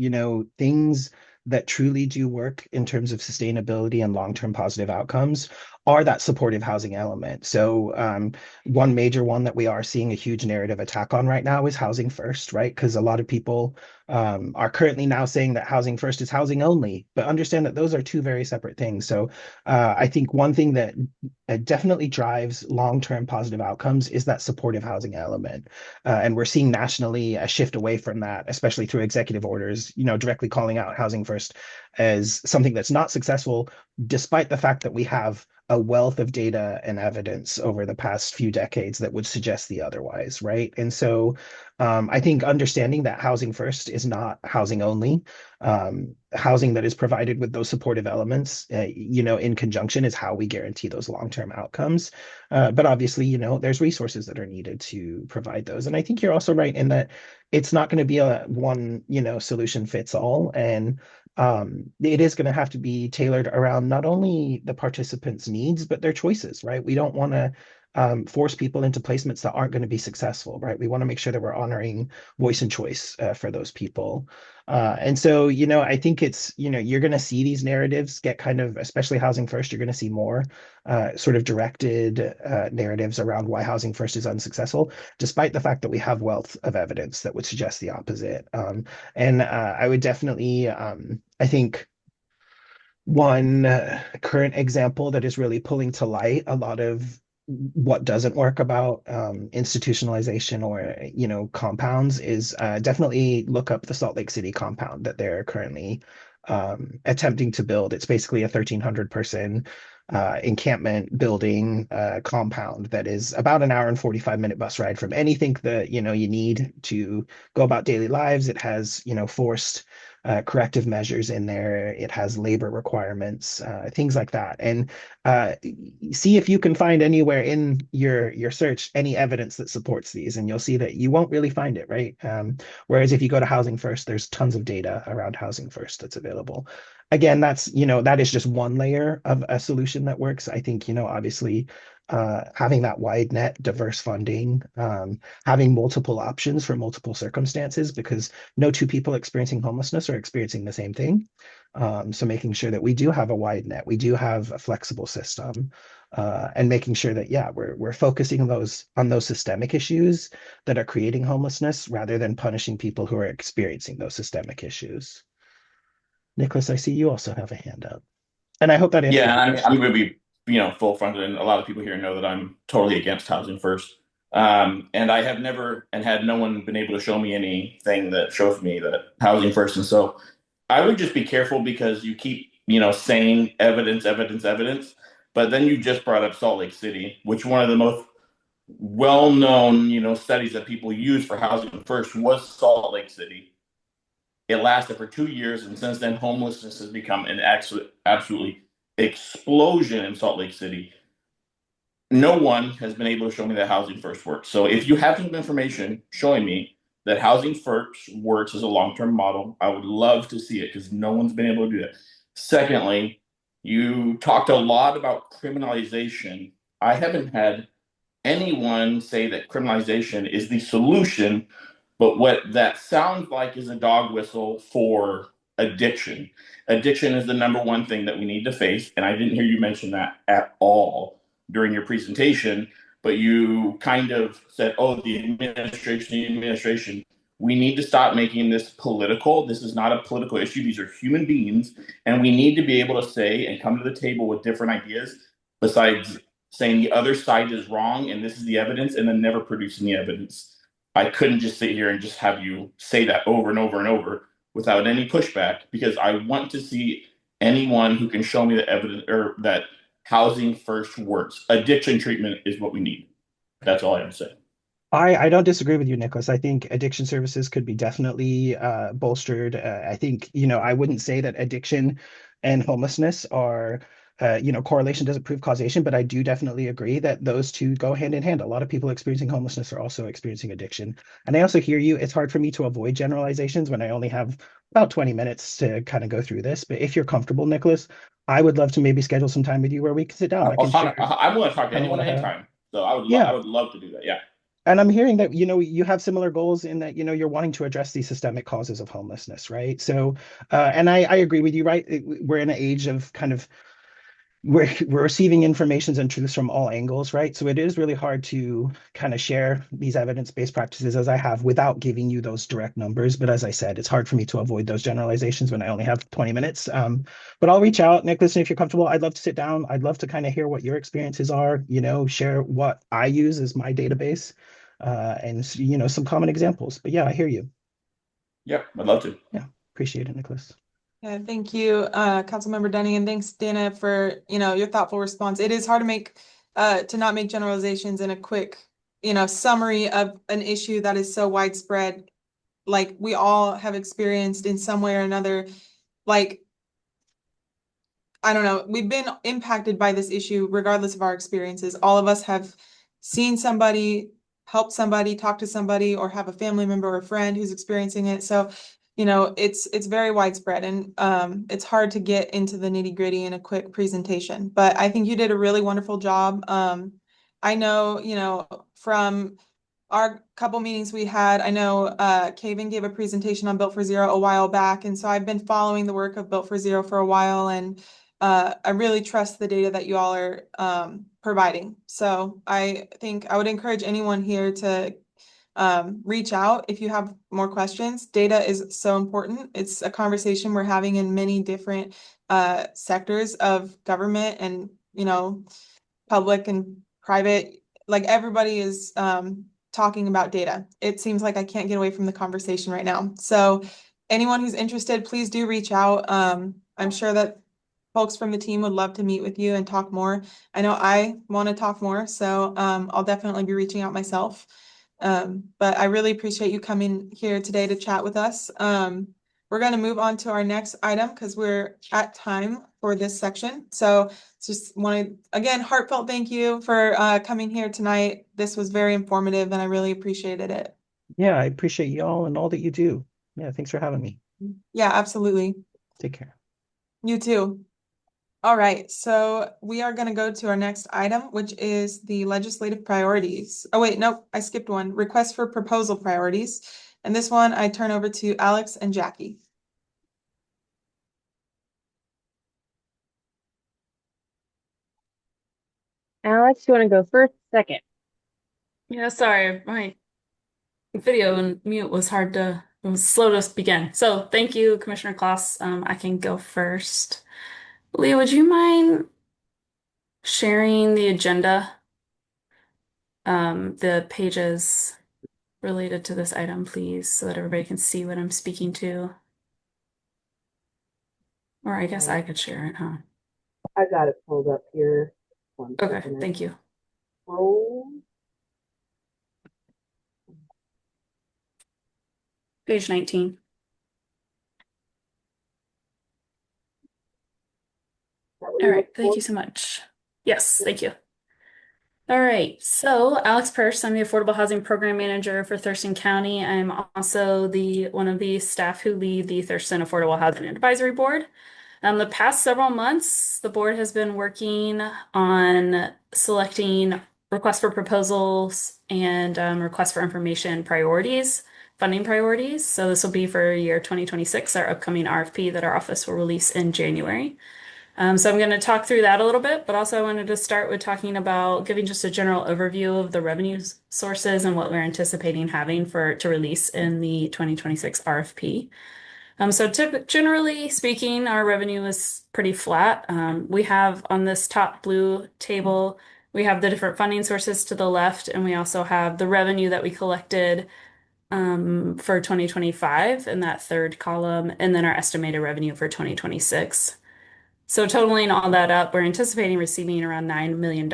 things that truly do work in terms of sustainability and long-term positive outcomes are that supportive housing element. So one major one that we are seeing a huge narrative attack on right now is housing first, right? Because a lot of people are currently now saying that housing first is housing only, but understand that those are two very separate things. So I think one thing that definitely drives long-term positive outcomes is that supportive housing element. And we're seeing nationally a shift away from that, especially through executive orders, directly calling out housing first as something that's not successful, despite the fact that we have a wealth of data and evidence over the past few decades that would suggest the otherwise, right? And so I think understanding that housing first is not housing only. Housing that is provided with those supportive elements, in conjunction is how we guarantee those long-term outcomes. But obviously, there's resources that are needed to provide those. And I think you're also right in that it's not going to be a one, solution fits all. And it is going to have to be tailored around not only the participants' needs, but their choices, right? We don't want to force people into placements that aren't going to be successful, right? We want to make sure that we're honoring voice and choice for those people. And so, I think it's, you're going to see these narratives get kind of, especially housing first, you're going to see more sort of directed narratives around why housing first is unsuccessful, despite the fact that we have wealth of evidence that would suggest the opposite. And I would definitely, I think, one current example that is really pulling to light a lot of what doesn't work about institutionalization or compounds is definitely look up the Salt Lake City compound that they're currently attempting to build. It's basically a 1,300 person encampment building compound that is about an hour and 45-minute bus ride from anything that you need to go about daily lives. It has forced corrective measures in there. It has labor requirements, things like that. And see if you can find anywhere in your search any evidence that supports these, and you'll see that you won't really find it, right? Whereas if you go to Housing First, there's tons of data around Housing First that's available. Again, that is just one layer of a solution that works. I think, obviously, having that wide net, diverse funding, having multiple options for multiple circumstances, because no two people experiencing homelessness are experiencing the same thing. So making sure that we do have a wide net, we do have a flexible system, and making sure that, yeah, we're focusing on those systemic issues that are creating homelessness rather than punishing people who are experiencing those systemic issues. Nicholas, I see you also have a hand up, and I hope that answers. Yeah, I'm going to be, full fronted, and a lot of people here know that I'm totally against housing first. And I have never and had no one been able to show me anything that shows me that housing first. And so I would just be careful, because you keep, saying evidence, evidence, evidence, but then you just brought up Salt Lake City, which one of the most well-known, studies that people use for housing first was Salt Lake City. It lasted for 2 years, and since then, homelessness has become an absolutely explosion in Salt Lake City. no one has been able to show me that housing first works. So if you have some information showing me that housing first works as a long-term model, I would love to see it because no one's been able to do that. Secondly, you talked a lot about criminalization. I haven't had anyone say that criminalization is the solution, but what that sounds like is a dog whistle for addiction. Addiction is the number one thing that we need to face, and I didn't hear you mention that at all during your presentation, but you kind of said, oh, the administration. We need to stop making this political. This is not a political issue. These are human beings, and we need to be able to say and come to the table with different ideas besides saying the other side is wrong and this is the evidence and then never producing the evidence. I couldn't just sit here and just have you say that over and over and over without any pushback because I want to see anyone who can show me the evidence or that housing first works. Addiction treatment is what we need. That's all I have to say. I don't disagree with you, Nicholas. I think addiction services could be definitely bolstered. I think, I wouldn't say that addiction and homelessness are, correlation doesn't prove causation, but I do definitely agree that those two go hand in hand. A lot of people experiencing homelessness are also experiencing addiction. And I also hear you. It's hard for me to avoid generalizations when I only have about 20 minutes to kind of go through this. But if you're comfortable, Nicholas, I would love to maybe schedule some time with you where we can sit down. I can share. I'm willing to talk to kind of anyone what I have. anytime. So I Yeah. would love to do that. Yeah. And I'm hearing that, you have similar goals in that, you're wanting to address these systemic causes of homelessness, right? So, and I agree with you, right? We're in an age of kind of, we're receiving informations and truths from all angles, right? So it is really hard to kind of share these evidence-based practices as I have without giving you those direct numbers. But as I said, it's hard for me to avoid those generalizations when I only have 20 minutes. But I'll reach out, Nicholas, and if you're comfortable, I'd love to sit down. I'd love to kind of hear what your experiences are, share what I use as my database, and some common examples. But yeah, I hear you. Yeah, I'd love to. Yeah, appreciate it, Nicholas. Yeah, thank you, Councilmember Dunning, and thanks, Dana, for your thoughtful response. It is hard to not make generalizations in a quick, summary of an issue that is so widespread, like we all have experienced in some way or another. Like, I don't know, we've been impacted by this issue regardless of our experiences. All of us have seen somebody, helped somebody, talk to somebody, or have a family member or a friend who's experiencing it. So it's very widespread, and it's hard to get into the nitty-gritty in a quick presentation. But I think you did a really wonderful job. I know, from our couple meetings we had, I know Kaven gave a presentation on Built for Zero a while back, and so I've been following the work of Built for Zero for a while, and I really trust the data that you all are providing. So I think I would encourage anyone here to reach out if you have more questions. Data is so important. It's a conversation we're having in many different sectors of government and, public and private. Like everybody is talking about data. It seems like I can't get away from the conversation right now. So anyone who's interested, please do reach out. I'm sure that folks from the team would love to meet with you and talk more. I know I want to talk more, so I'll definitely be reaching out myself. But I really appreciate you coming here today to chat with us. We're going to move on to our next item because we're at time for this section. So just want to, again, heartfelt thank you for coming here tonight. This was very informative and I really appreciated it. Yeah, I appreciate y'all and all that you do. Yeah, thanks for having me. Yeah, absolutely. Take care. You too. All right, so we are going to go to our next item, which is the legislative priorities. Oh, wait, nope, I skipped one. Request for proposal priorities. And this one I turn over to Alex and Jackie. Alex, you want to go first? Second. Yeah, sorry, my video and mute was it was slow to begin. So thank you, Commissioner Klaus. I can go first. Leah, would you mind sharing the agenda, the pages related to this item, please, so that everybody can see what I'm speaking to? Or I guess I could share it, huh? I got it pulled up here. Okay, thank you. Roll. Page 19. All right, thank you so much. Yes, thank you. All right, so Alex Purse, I'm the Affordable Housing Program Manager for Thurston County. I'm also one of the staff who lead the Thurston Affordable Housing Advisory Board. The past several months, the board has been working on selecting requests for proposals and requests for information priorities, funding priorities. So this will be for year 2026, our upcoming RFP that our office will release in January. So I'm going to talk through that a little bit, but also I wanted to start with talking about giving just a general overview of the revenue sources and what we're anticipating having to release in the 2026 RFP. So generally speaking, our revenue is pretty flat. We have on this top blue table, we have the different funding sources to the left, and we also have the revenue that we collected for 2025 in that third column, and then our estimated revenue for 2026. So totaling all that up, we're anticipating receiving around $9 million.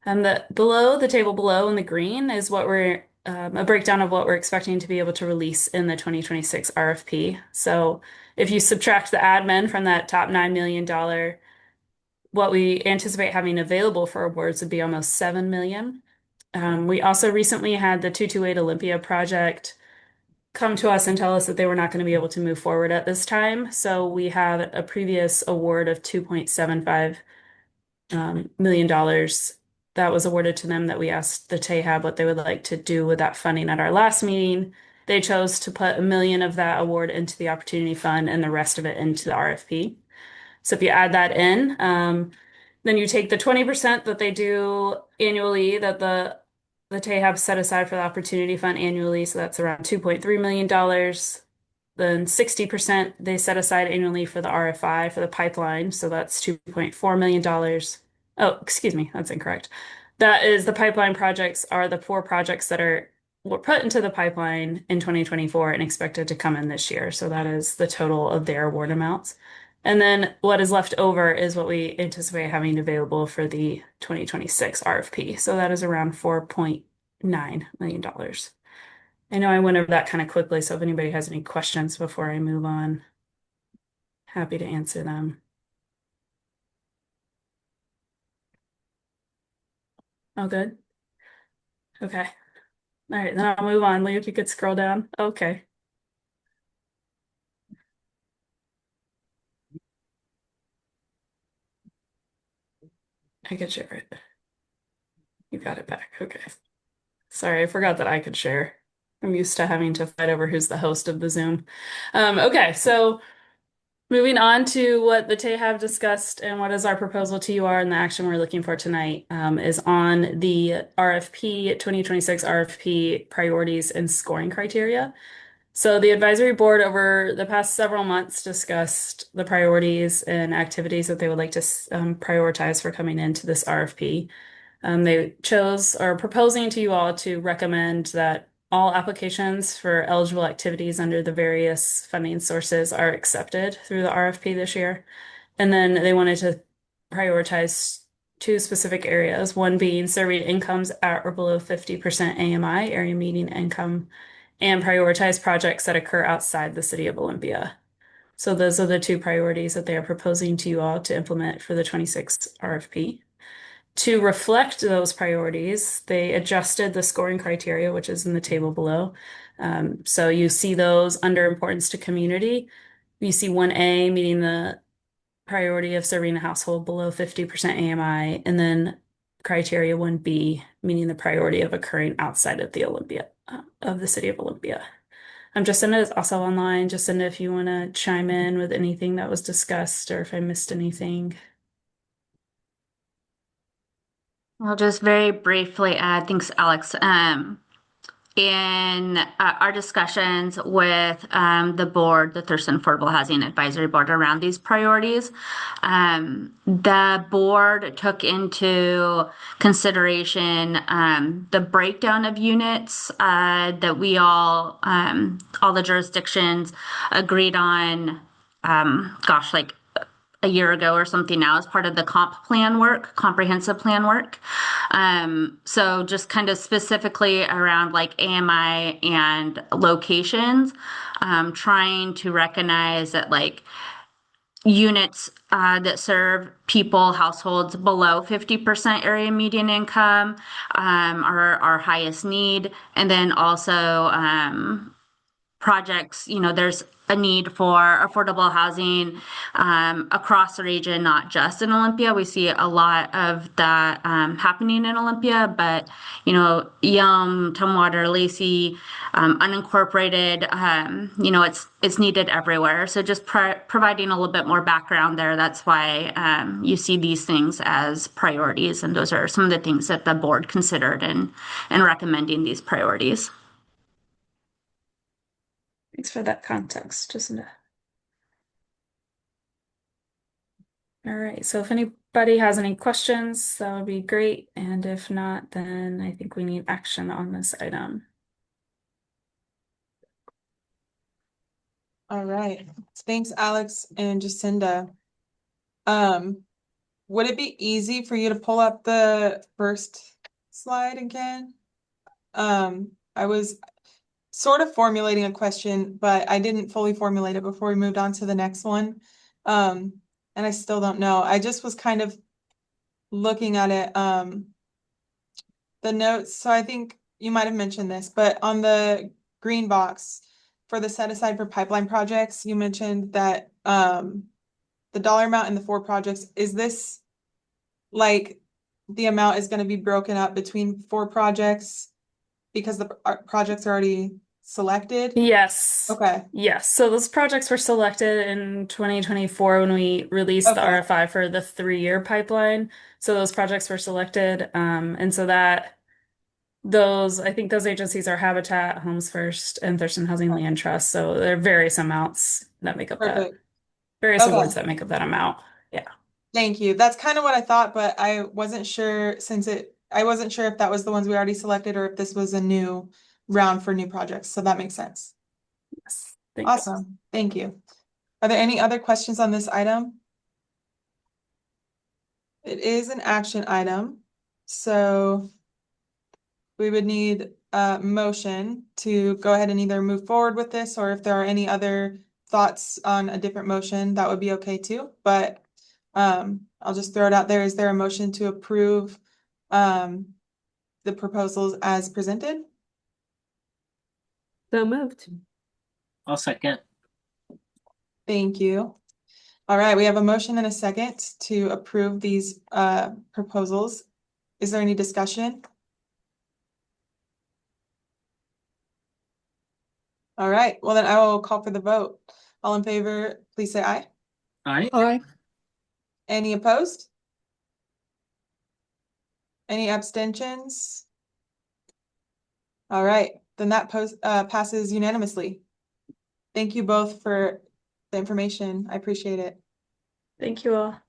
And the table below in the green is what we're a breakdown of what we're expecting to be able to release in the 2026 RFP. So if you subtract the admin from that top $9 million, what we anticipate having available for awards would be almost $7 million. We also recently had the 228 Olympia project come to us and tell us that they were not going to be able to move forward at this time. So we have a previous award of $2.75 million that was awarded to them that we asked the TAHAB what they would like to do with that funding at our last meeting. They chose to put $1 million of that award into the Opportunity Fund and the rest of it into the RFP. So if you add that in, then you take the 20% that they do annually that the TAHAB set aside for the Opportunity Fund annually, so that's around $2.3 million. Then 60% they set aside annually for the RFI, for the pipeline, so that's $2.4 million. Oh, excuse me, that's incorrect. That is the pipeline projects are the 4 projects that were put into the pipeline in 2024 and expected to come in this year. So that is the total of their award amounts. And then what is left over is what we anticipate having available for the 2026 RFP. So that is around $4.9 million. I know I went over that kind of quickly, so if anybody has any questions before I move on, happy to answer them. Oh, good. Okay. All right, then I'll move on. Lee, if you could scroll down. Okay. I could share it. You got it back. Okay. Sorry, I forgot that I could share. I'm used to having to fight over who's the host of the Zoom. Okay, so moving on to what the TAHAB discussed and what is our proposal to UR and the action we're looking for tonight is on the RFP 2026 RFP priorities and scoring criteria. So the advisory board over the past several months discussed the priorities and activities that they would like to prioritize for coming into this RFP. They are proposing to you all to recommend that all applications for eligible activities under the various funding sources are accepted through the RFP this year. And then they wanted to prioritize 2 specific areas, one being serving incomes at or below 50% AMI, area median income, and prioritize projects that occur outside the city of Olympia. So those are the 2 priorities that they are proposing to you all to implement for the 26 RFP. To reflect those priorities, they adjusted the scoring criteria, which is in the table below. So you see those under importance to community. You see 1A, meeting the priority of serving a household below 50% AMI, and then criteria 1B, meaning the priority of occurring outside of the city of Olympia. Jacinda is also online. Jacinda, if you want to chime in with anything that was discussed or if I missed anything. I'll just very briefly add, thanks, Alex. In our discussions with the board, the Thurston Affordable Housing Advisory Board around these priorities, the board took into consideration the breakdown of units that we all the jurisdictions agreed on, like a year ago or something now as part of the comprehensive plan work. So just kind of specifically around like AMI and locations, trying to recognize that like units that serve households below 50% area median income are our highest need. And then also projects, there's a need for affordable housing across the region, not just in Olympia. We see a lot of that happening in Olympia, but Yelm, Tumwater, Lacey, unincorporated, it's needed everywhere. So just providing a little bit more background there. That's why you see these things as priorities, and those are some of the things that the board considered in recommending these priorities. Thanks for that context, Jacinda. All right, so if anybody has any questions, that would be great. And if not, then I think we need action on this item. All right. Thanks, Alex and Jacinda. Would it be easy for you to pull up the first slide again? I was sort of formulating a question, but I didn't fully formulate it before we moved on to the next one. And I still don't know. I just was kind of looking at it, the notes. So I think you might have mentioned this, but on the green box for the set aside for pipeline projects, you mentioned that the dollar amount in the 4 projects, is this like the amount is going to be broken up between 4 projects because the projects are already selected? Yes. Okay. Yes. So those projects were selected in 2024 when we released the RFI for the 3-year pipeline. So those projects were selected. And so I think those agencies are Habitat, Homes First, and Thurston Housing Land Trust. So there are various amounts that make up that. Various awards that make up that amount. Yeah. Thank you. That's kind of what I thought, but I wasn't sure I wasn't sure if that was the ones we already selected or if this was a new round for new projects. So that makes sense. Yes. Awesome. Thank you. Are there any other questions on this item? It is an action item, so we would need a motion to go ahead and either move forward with this, or if there are any other thoughts on a different motion, that would be okay too. But I'll just throw it out there. Is there a motion to approve the proposals as presented? So moved. I'll second. Thank you. All right, we have a motion and a second to approve these proposals. Is there any discussion? All right, well then I will call for the vote. All in favor, please say aye. Aye. Aye. Any opposed? Any abstentions? All right, then that passes unanimously. Thank you both for the information. I appreciate it. Thank you all.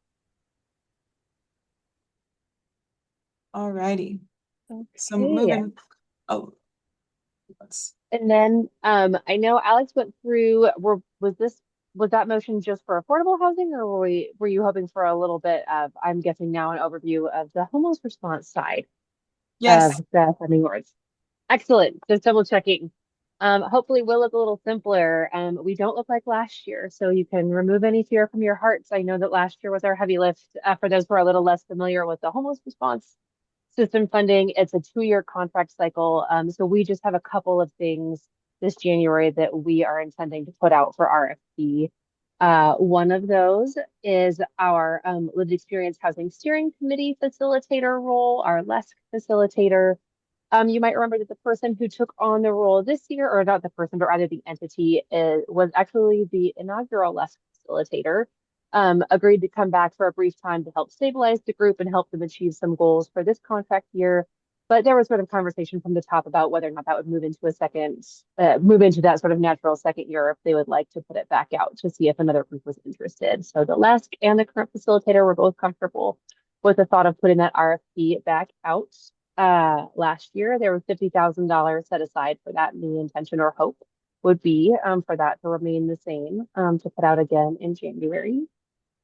All righty. So Okay. moving. And then I know Alex went through, was that motion just for affordable housing, or were you hoping for a little bit of, I'm guessing now, an overview of the homeless response side Yes. of the funding awards? Excellent. Just double checking. Hopefully we'll look a little simpler. We don't look like last year, so you can remove any fear from your hearts. I know that last year was our heavy lift. For those who are a little less familiar with the homeless response system funding, it's a 2-year contract cycle. So we just have a couple of things this January that we are intending to put out for RFP. One of those is our Lived Experience Housing Steering Committee facilitator role, our LESC facilitator. You might remember that the person who took on the role this year, or not the person, but rather the entity, was actually the inaugural LESC facilitator. Agreed to come back for a brief time to help stabilize the group and help them achieve some goals for this contract year. But there was sort of conversation from the top about whether or not that would move into that sort of natural second year, or if they would like to put it back out to see if another group was interested. So the LESC and the current facilitator were both comfortable with the thought of putting that RFP back out. Last year, there was $50,000 set aside for that, and the intention or hope would be for that to remain the same, to put out again in January.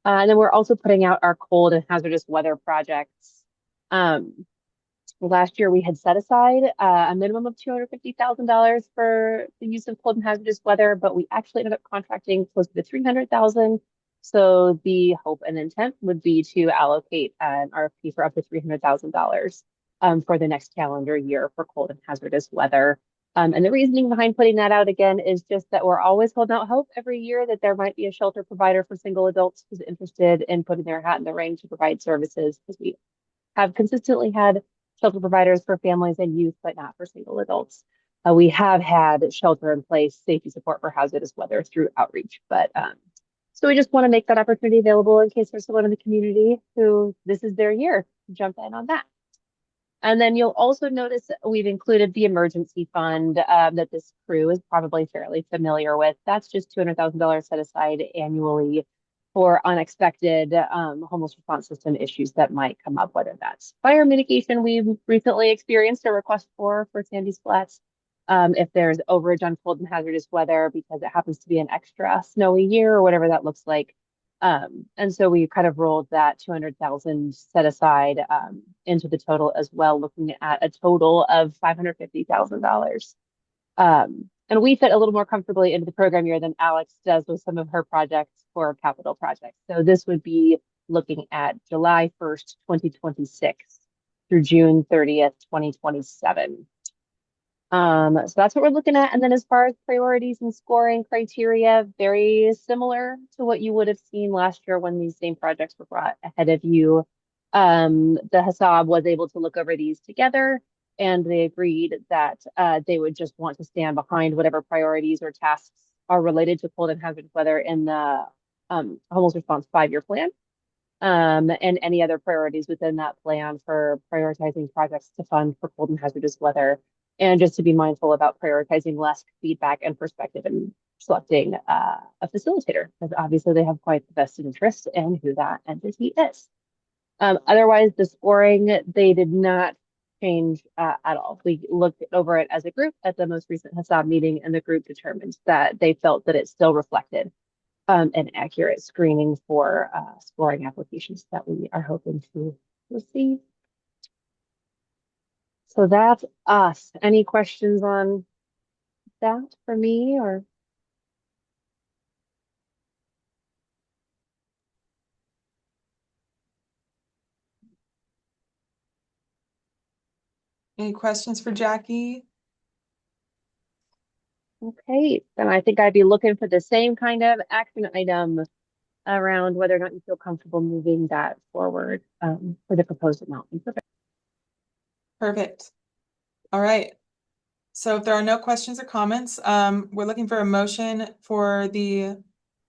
And then we're also putting out our cold and hazardous weather projects. Last year we had set aside a minimum of $250,000 for the use of cold and hazardous weather, but we actually ended up contracting close to $300,000. So the hope and intent would be to allocate an RFP for up to $300,000 for the next calendar year for cold and hazardous weather. And the reasoning behind putting that out again is just that we're always holding out hope every year that there might be a shelter provider for single adults who's interested in putting their hat in the ring to provide services, because we have consistently had shelter providers for families and youth, but not for single adults. We have had shelter in place safety support for hazardous weather through outreach, but so we just want to make that opportunity available in case there's someone in the community who this is their year to jump in on that. And then you'll also notice that we've included the emergency fund that this crew is probably fairly familiar with. That's just $200,000 set aside annually for unexpected homeless response system issues that might come up, whether that's fire mitigation. We've recently experienced a request for Sandy's Flats. If there's overage on cold and hazardous weather because it happens to be an extra snowy year or whatever that looks like. And so we kind of rolled that 200,000 set aside into the total as well, looking at a total of $550,000. And we fit a little more comfortably into the program year than Alex does with some of her projects for capital projects. So this would be looking at July 1st, 2026 through June 30th, 2027. So that's what we're looking at. And then as far as priorities and scoring criteria, very similar to what you would have seen last year when these same projects were brought ahead of you. The HASAB was able to look over these together, and they agreed that they would just want to stand behind whatever priorities or tasks are related to cold and hazardous weather in the homeless response 5-year plan. And any other priorities within that plan for prioritizing projects to fund for cold and hazardous weather. And just to be mindful about prioritizing less feedback and perspective and selecting a facilitator, because obviously they have quite the vested interest in who that entity is. Otherwise, the scoring, they did not change at all. We looked over it as a group at the most recent HASAB meeting, and the group determined that they felt that it still reflected an accurate screening for scoring applications that we are hoping to receive. So that's us. Any questions on that for me or? Any questions for Jackie? Okay, then I think I'd be looking for the same kind of action item around whether or not you feel comfortable moving that forward for the proposed amount. Perfect. All right. So if there are no questions or comments, we're looking for a motion for the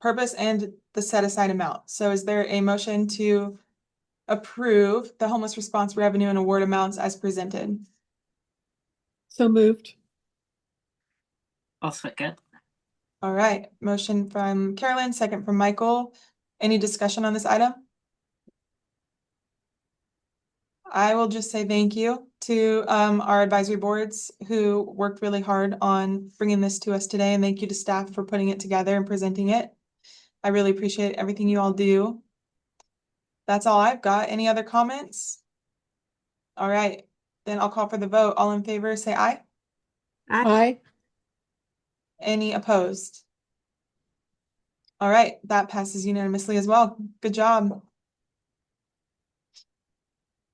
purpose and the set aside amount. So is there a motion to approve the homeless response revenue and award amounts as presented? So moved. I'll second. All right. Motion from Carolyn, second from Michael. Any discussion on this item? I will just say thank you to our advisory boards who worked really hard on bringing this to us today, and thank you to staff for putting it together and presenting it. I really appreciate everything you all do. That's all I've got. Any other comments? All right, then I'll call for the vote. All in favor, say aye. Aye. Any opposed? All right, that passes unanimously as well. Good job.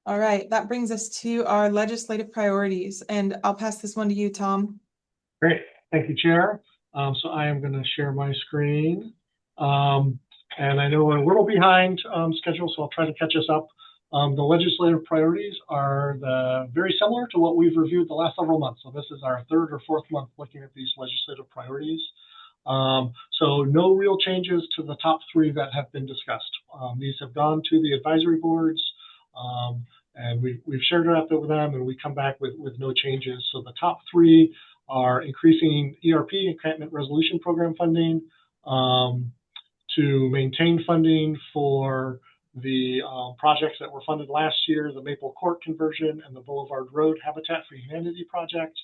All right, that brings us to our legislative priorities, and I'll pass this one to you, Tom. Great, thank you, Chair. So I am going to share my screen. And I know we're a little behind schedule, so I'll try to catch us up. The legislative priorities are very similar to what we've reviewed the last several months. So this is our 3rd or 4th month looking at these legislative priorities. So no real changes to the top 3 that have been discussed. These have gone to the advisory boards, and we've shared it up with them, and we come back with no changes. So the top 3 are increasing ERP, Encampment Resolution Program funding, to maintain funding for the projects that were funded last year, the Maple Court conversion and the Boulevard Road Habitat for Humanity project,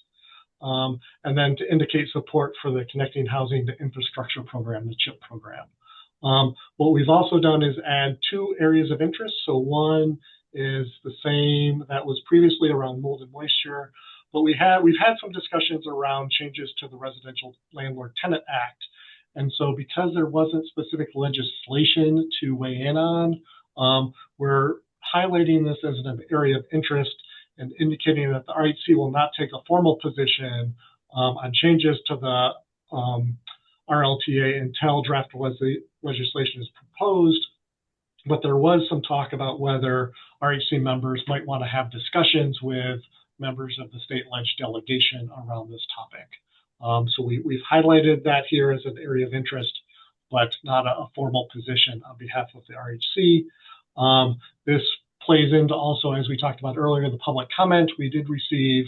and then to indicate support for the Connecting Housing to Infrastructure program, the CHIP program. What we've also done is add 2 areas of interest. So one is the same that was previously around mold and moisture, but we've had some discussions around changes to the Residential Landlord Tenant Act. And so because there wasn't specific legislation to weigh in on, we're highlighting this as an area of interest and indicating that the RHC will not take a formal position on changes to the RLTA until draft legislation is proposed. But there was some talk about whether RHC members might want to have discussions with members of the state ledge delegation around this topic. So we've highlighted that here as an area of interest, but not a formal position on behalf of the RHC. This plays into also, as we talked about earlier, the public comment we did receive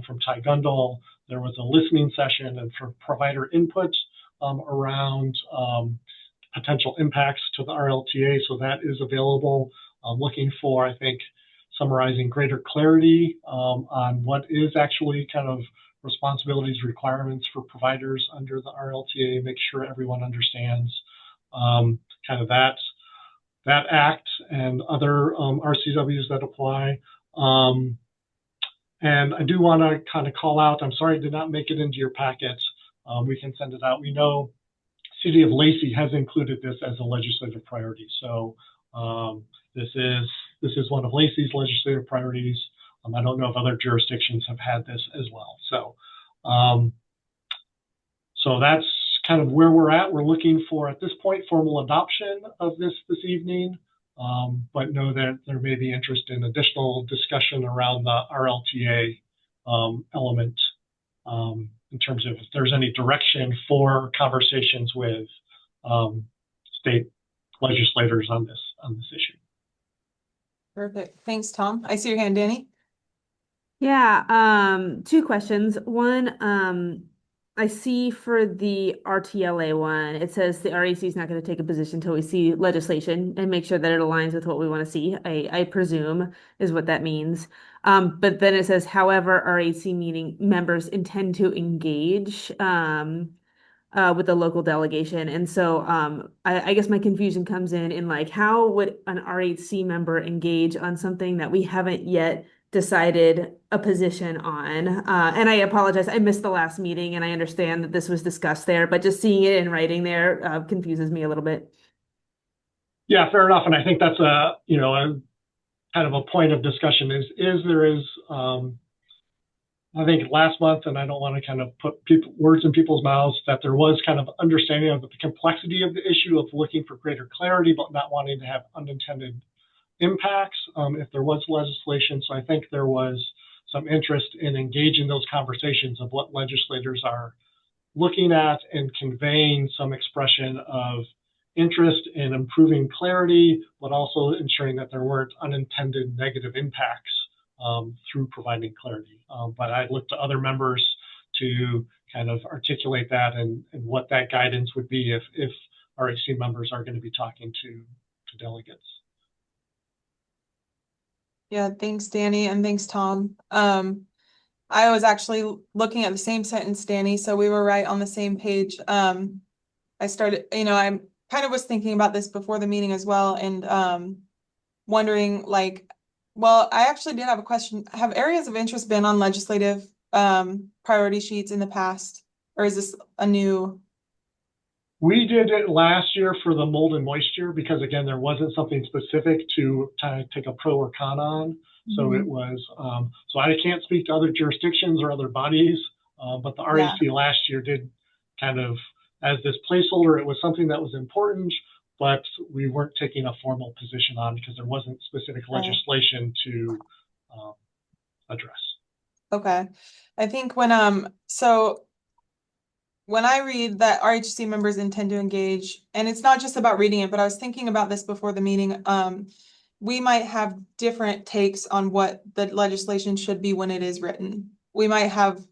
from Ty Gundel. There was a listening session and for provider input around potential impacts to the RLTA. So that is available. Looking for, I think, summarizing greater clarity on what is actually kind of responsibilities, requirements for providers under the RLTA, make sure everyone understands kind of that act and other RCWs that apply. And I do want to kind of call out, I'm sorry it did not make it into your packet. We can send it out. We know City of Lacey has included this as a legislative priority. So this is one of Lacey's legislative priorities. I don't know if other jurisdictions have had this as well. So, so that's kind of where we're at. We're looking for, at this point, formal adoption of this evening, but know that there may be interest in additional discussion around the RLTA element in terms of if there's any direction for conversations with state legislators on this issue. Perfect. Thanks, Tom. I see your hand, Danny. Yeah, two questions. One, I see for the RTLA one, it says the REC is not going to take a position until we see legislation and make sure that it aligns with what we want to see. I presume is what that means. But then it says, however, REC meeting members intend to engage with the local delegation. And so I guess my confusion comes in like, how would an RHC member engage on something that we haven't yet decided a position on? And I apologize, I missed the last meeting and I understand that this was discussed there, but just seeing it in writing there confuses me a little bit. Yeah, fair enough. And I think that's a kind of a point of discussion I think last month, and I don't want to kind of put words in people's mouths, that there was kind of understanding of the complexity of the issue of looking for greater clarity, but not wanting to have unintended impacts if there was legislation. So I think there was some interest in engaging those conversations of what legislators are looking at and conveying some expression of interest in improving clarity, but also ensuring that there weren't unintended negative impacts through providing clarity. But I look to other members to kind of articulate that and what that guidance would be if RHC members are going to be talking to delegates. Yeah, thanks, Danny, and thanks, Tom. I was actually looking at the same sentence, Danny, so we were right on the same page. I started, I kind of was thinking about this before the meeting as well, and wondering, like, well, I actually did have a question. Have areas of interest been on legislative priority sheets in the past, or is this a new? We did it last year for the mold and moisture because, again, there wasn't something specific to take a pro or con on. So it was, so I can't speak to other jurisdictions or other bodies, but the REC last year did kind of, as this placeholder, it was something that was important, but we weren't taking a formal position on because there wasn't specific legislation to address. Okay. I think so when I read that RHC members intend to engage, and it's not just about reading it, but I was thinking about this before the meeting, we might have different takes on what the legislation should be when it is written. We might have,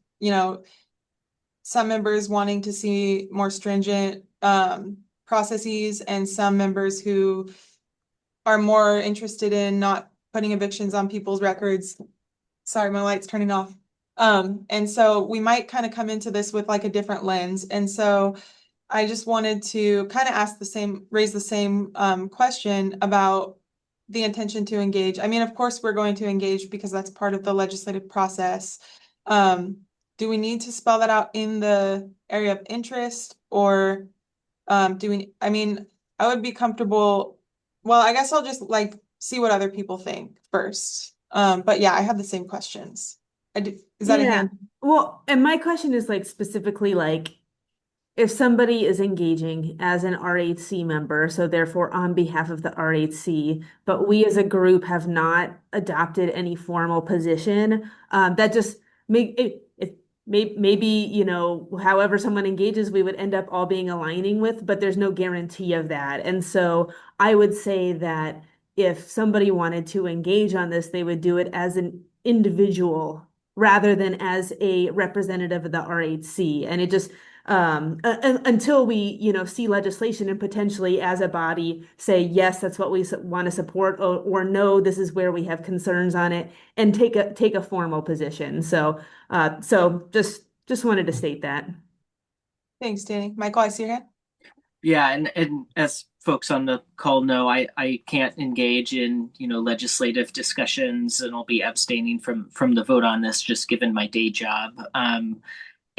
some members wanting to see more stringent processes and some members who are more interested in not putting evictions on people's records. Sorry, my light's turning off. And so we might kind of come into this with like a different lens. And so I just wanted to kind of raise the same question about the intention to engage. I mean, of course, we're going to engage because that's part of the legislative process. Do we need to spell that out in the area of interest, or I mean, I would be comfortable, well, I guess I'll just like see what other people think first. But yeah, I have the same questions. Is that a Yeah. hand? Well, and my question is like specifically like if somebody is engaging as an RHC member, so therefore on behalf of the RHC, but we as a group have not adopted any formal position, that just make it maybe, you know, however someone engages, we would end up all being aligning with, but there's no guarantee of that. And so I would say that if somebody wanted to engage on this, they would do it as an individual rather than as a representative of the RHC. And it just until we, you know, see legislation and potentially as a body say, yes, that's what we want to support, or no, this is where we have concerns on it, and take a formal position. So, just wanted to state that. Thanks, Danny. Michael, I see your hand. Yeah, and as folks on the call know, I can't engage in, you know, legislative discussions, and I'll be abstaining from the vote on this just given my day job.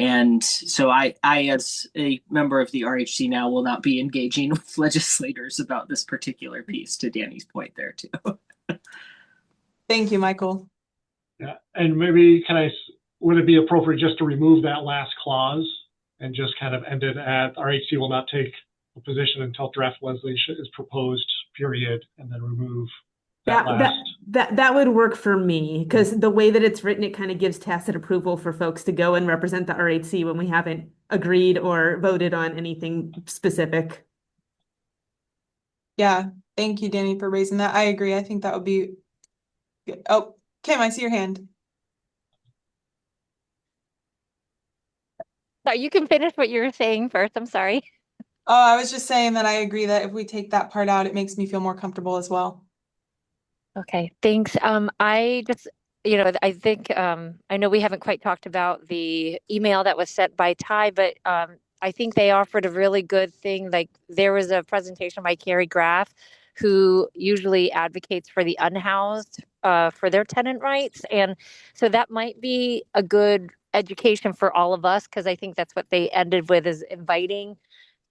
And so I, as a member of the RHC now, will not be engaging with legislators about this particular piece, to Danny's point there too. Thank you, Michael. Yeah, and maybe would it be appropriate just to remove that last clause and just kind of end it at RHC will not take a position until draft legislation is proposed, period, and then remove that would work for me, because the way that it's written, it kind of gives tacit approval for folks to go and represent the RHC when we haven't agreed or voted on anything specific. Yeah, thank you, Danny, for raising that. I agree. I think that would be good. Oh, Kim, I see your hand. So you can finish what you were saying first. I'm sorry. Oh, I was just saying that I agree that if we take that part out, it makes me feel more comfortable as well. Okay, thanks. I just, I think, I know we haven't quite talked about the email that was sent by Ty, but I think they offered a really good thing. Like there was a presentation by Carrie Graff, who usually advocates for the unhoused for their tenant rights. And so that might be a good education for all of us, because I think that's what they ended with, is inviting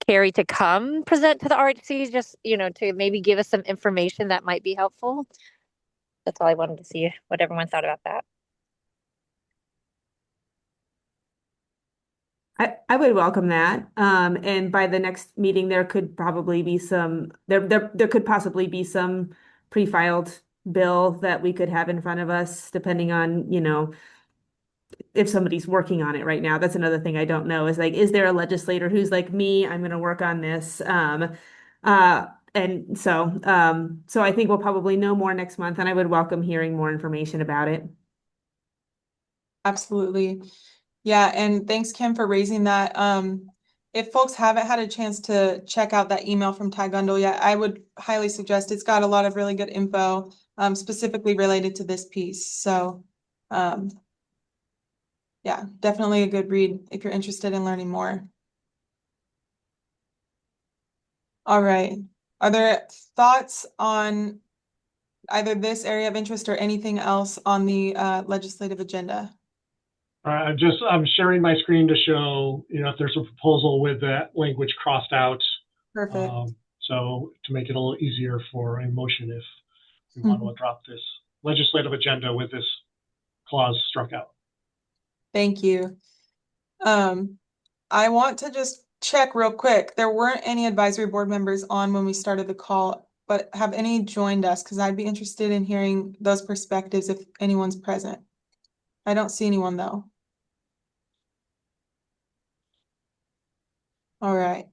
Carrie to come present to the RHC, just, to maybe give us some information that might be helpful. That's all I wanted to see what everyone thought about that. I would welcome that. And by the next meeting, there could probably be some, there could possibly be some pre-filed bill that we could have in front of us, depending on, if somebody's working on it right now. That's another thing I don't know, is like, is there a legislator who's like me, I'm going to work on this? And so I think we'll probably know more next month, and I would welcome hearing more information about it. Absolutely. Yeah, and thanks, Kim, for raising that. If folks haven't had a chance to check out that email from Ty Gundel yet, I would highly suggest. It's got a lot of really good info, specifically related to this piece. So, yeah, definitely a good read if you're interested in learning more. All right. Are there thoughts on either this area of interest or anything else on the legislative agenda? I'm sharing my screen to show, if there's a proposal with that language crossed out. Perfect. So to make it a little easier for a motion if we want to adopt this legislative agenda with this clause struck out. Thank you. I want to just check real quick. There weren't any advisory board members on when we started the call, but have any joined us? Because I'd be interested in hearing those perspectives if anyone's present. I don't see anyone though. All right.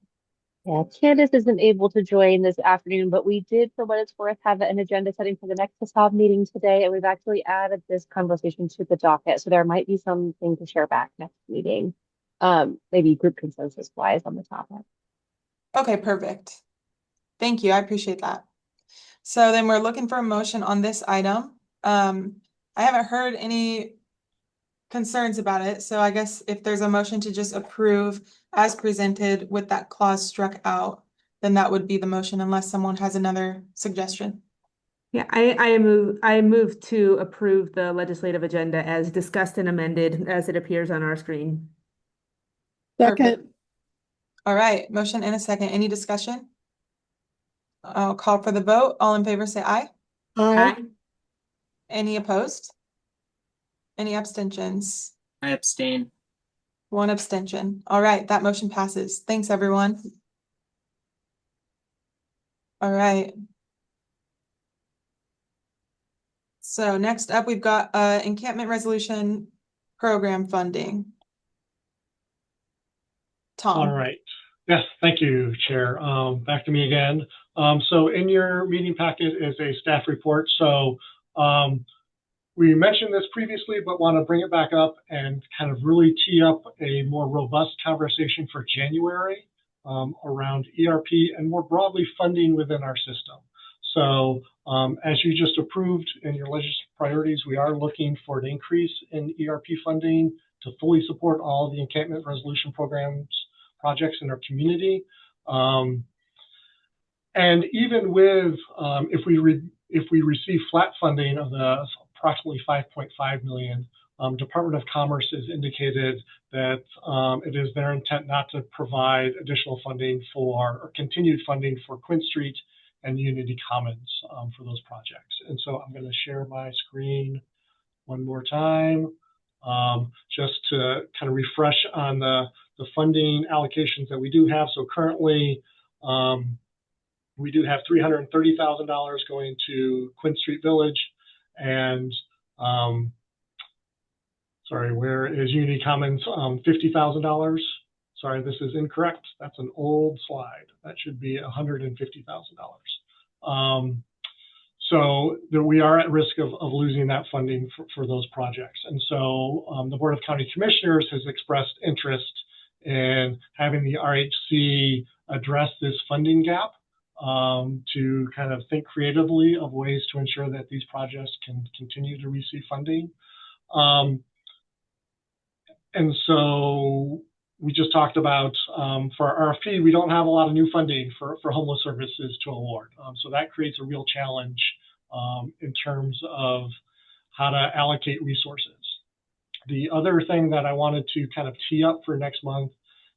Yeah, Candace isn't able to join this afternoon, but we did, for what it's worth, have an agenda setting for the next CASAB meeting today, and we've actually added this conversation to the docket. So there might be something to share back next meeting, maybe group consensus wise on the topic. Okay, perfect. Thank you. I appreciate that. So then we're looking for a motion on this item. I haven't heard any concerns about it. So I guess if there's a motion to just approve as presented with that clause struck out, then that would be the motion, unless someone has another suggestion. Yeah, I move to approve the legislative agenda as discussed and amended as it appears on our screen. Second. All right, motion and a second. Any discussion? I'll call for the vote. All in favor, say aye. Aye. Any opposed? Any abstentions? I abstain. One abstention. All right, that motion passes. Thanks, everyone. All right. So next up, we've got encampment resolution program funding. Tom. All right. Yes, thank you, Chair. Back to me again. So in your meeting packet is a staff report. So we mentioned this previously, but want to bring it back up and kind of really tee up a more robust conversation for January around ERP and more broadly funding within our system. So as you just approved in your legislative priorities, we are looking for an increase in ERP funding to fully support all of the encampment resolution programs projects in our community. And even with, if we receive flat funding of the approximately 5.5 million, Department of Commerce has indicated that it is their intent not to provide additional funding for, or continued funding for Quinn Street and Unity Commons for those projects. And so I'm going to share my screen one more time, just to kind of refresh on the funding allocations that we do have. So currently, we do have $330,000 going to Quinn Street Village, and sorry, where is Unity Commons? $50,000. Sorry, this is incorrect. That's an old slide. That should be $150,000. So we are at risk of losing that funding for those projects. And so the Board of County Commissioners has expressed interest in having the RHC address this funding gap to kind of think creatively of ways to ensure that these projects can continue to receive funding. And so we just talked about for our RFP, we don't have a lot of new funding for homeless services to award. So that creates a real challenge in terms of how to allocate resources. The other thing that I wanted to kind of tee up for next month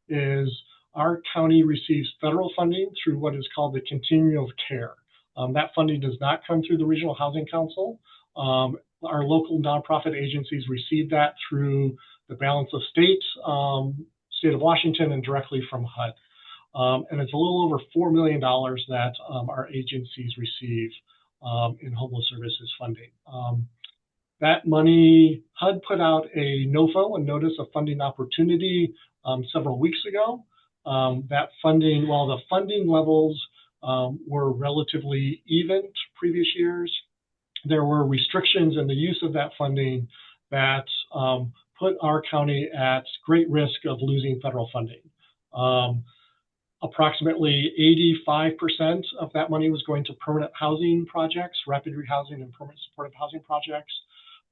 is our county receives federal funding through what is called the Continuum of Care. That funding does not come through the Regional Housing Council. Our local nonprofit agencies receive that through the balance of state of Washington, and directly from HUD. And it's a little over $4 million that our agencies receive in homeless services funding. That money, HUD put out a NOFO, a Notice of Funding Opportunity, several weeks ago. That funding, while the funding levels were relatively even to previous years, there were restrictions in the use of that funding that put our county at great risk of losing federal funding. Approximately 85% of that money was going to permanent housing projects, rapid rehousing and permanent supportive housing projects.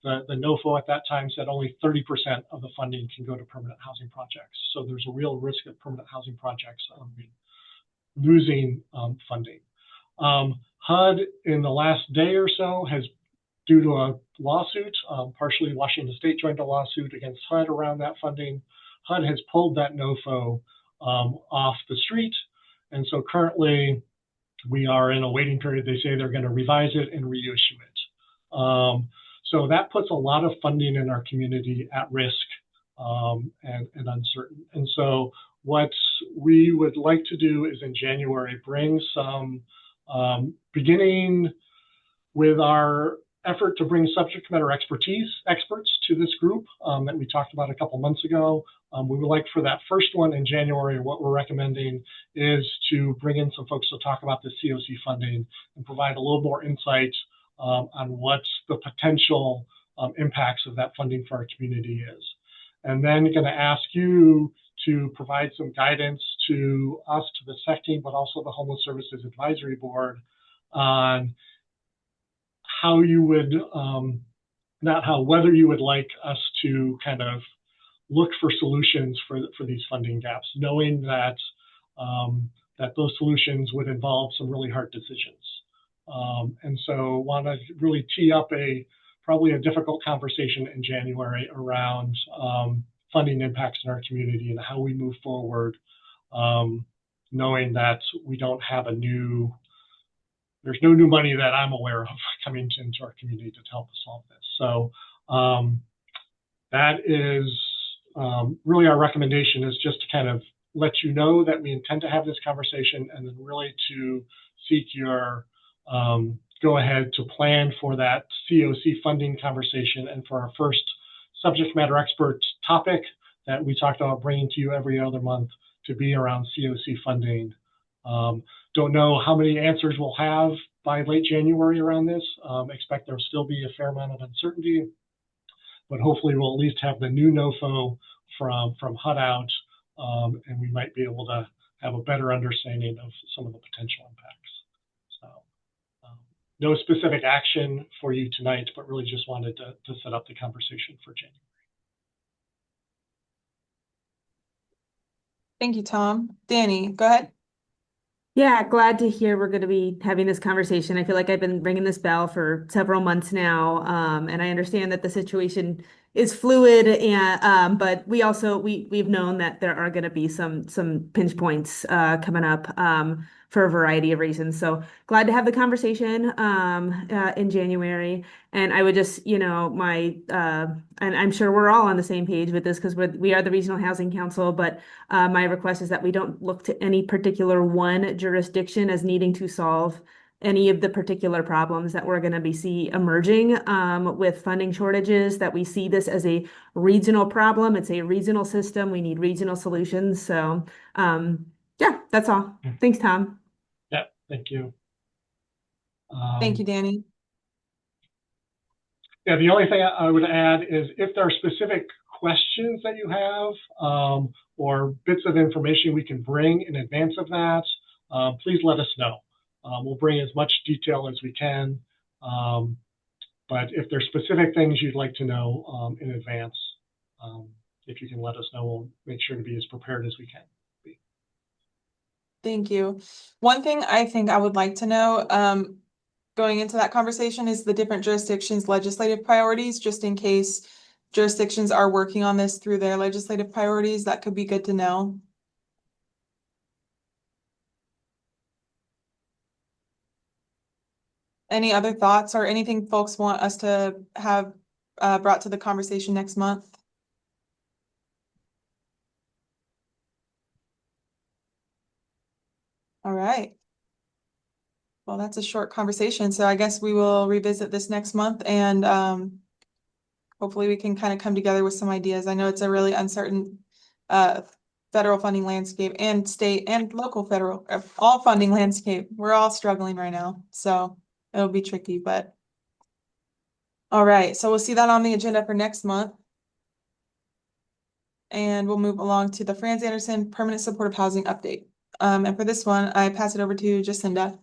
The NOFO at that time said only 30% of the funding can go to permanent housing projects. So there's a real risk of permanent housing projects losing funding. HUD in the last day or so has, due to a lawsuit, partially Washington State joined a lawsuit against HUD around that funding. HUD has pulled that NOFO off the street. And so currently we are in a waiting period. They say they're going to revise it and reissue it. So that puts a lot of funding in our community at risk and uncertain. And so what we would like to do is in January, bring some, beginning with our effort to bring subject matter experts to this group that we talked about a couple months ago. We would like for that first one in January, what we're recommending is to bring in some folks to talk about the COC funding and provide a little more insight on what the potential impacts of that funding for our community is. And then going to ask you to provide some guidance to us, to the SEC team, but also the Homeless Services Advisory Board on how you would, whether you would like us to kind of look for solutions for these funding gaps, knowing that that those solutions would involve some really hard decisions. And so want to really tee up probably a difficult conversation in January around funding impacts in our community and how we move forward knowing that we don't have there's no new money that I'm aware of coming into our community to help us solve this. So that is really our recommendation, is just to kind of let you know that we intend to have this conversation, and then really to seek your go ahead to plan for that COC funding conversation, and for our first subject matter expert topic that we talked about bringing to you every other month to be around COC funding. Don't know how many answers we'll have by late January around this. Expect there'll still be a fair amount of uncertainty, but hopefully we'll at least have the new NOFO from HUD out, and we might be able to have a better understanding of some of the potential impacts. So no specific action for you tonight, but really just wanted to set up the conversation for January. Thank you, Tom. Danny, go ahead. Yeah, glad to hear we're going to be having this conversation. I feel like I've been ringing this bell for several months now, and I understand that the situation is fluid, and but we've known that there are going to be some pinch points coming up for a variety of reasons. So glad to have the conversation in January. And I would just, and I'm sure we're all on the same page with this because we are the Regional Housing Council, but my request is that we don't look to any particular one jurisdiction as needing to solve any of the particular problems that we're going to see emerging with funding shortages, that we see this as a regional problem. It's a regional system. We need regional solutions. So yeah, that's all. Thanks, Tom. Yeah, thank you. Thank you, Danny. Yeah, the only thing I would add is if there are specific questions that you have or bits of information we can bring in advance of that, please let us know. We'll bring as much detail as we can, but if there's specific things you'd like to know in advance, if you can let us know, we'll make sure to be as prepared as we can be. Thank you. One thing I think I would like to know going into that conversation is the different jurisdictions' legislative priorities, just in case jurisdictions are working on this through their legislative priorities. That could be good to know. Any other thoughts or anything folks want us to have brought to the conversation next month? All right. Well, that's a short conversation, so I guess we will revisit this next month, and hopefully we can kind of come together with some ideas. I know it's a really uncertain federal funding landscape and state and local federal, all funding landscape. We're all struggling right now, so it'll be tricky, but all right. So we'll see that on the agenda for next month. And we'll move along to the Franz Anderson Permanent Supportive Housing Update. And for this one, I pass it over to Jacinda.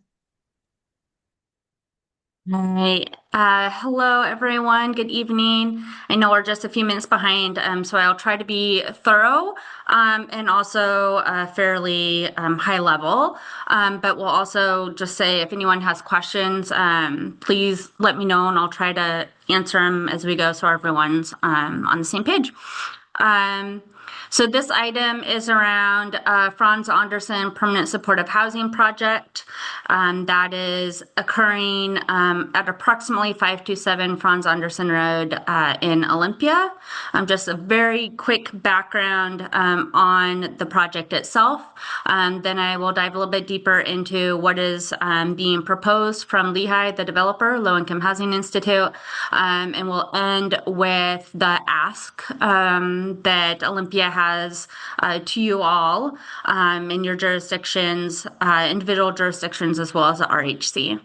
Hi. Hello, everyone. Good evening. I know we're just a few minutes behind, so I'll try to be thorough and also fairly high level. But we'll also just say if anyone has questions, please let me know and I'll try to answer them as we go so everyone's on the same page. So this item is around Franz Anderson Permanent Supportive Housing Project that is occurring at approximately 527 Franz Anderson Road in Olympia. Just a very quick background on the project itself. Then I will dive a little bit deeper into what is being proposed from Lehigh, the developer, Low Income Housing Institute, and we'll end with the ask that Olympia has to you all in your jurisdictions, individual jurisdictions, as well as the RHC.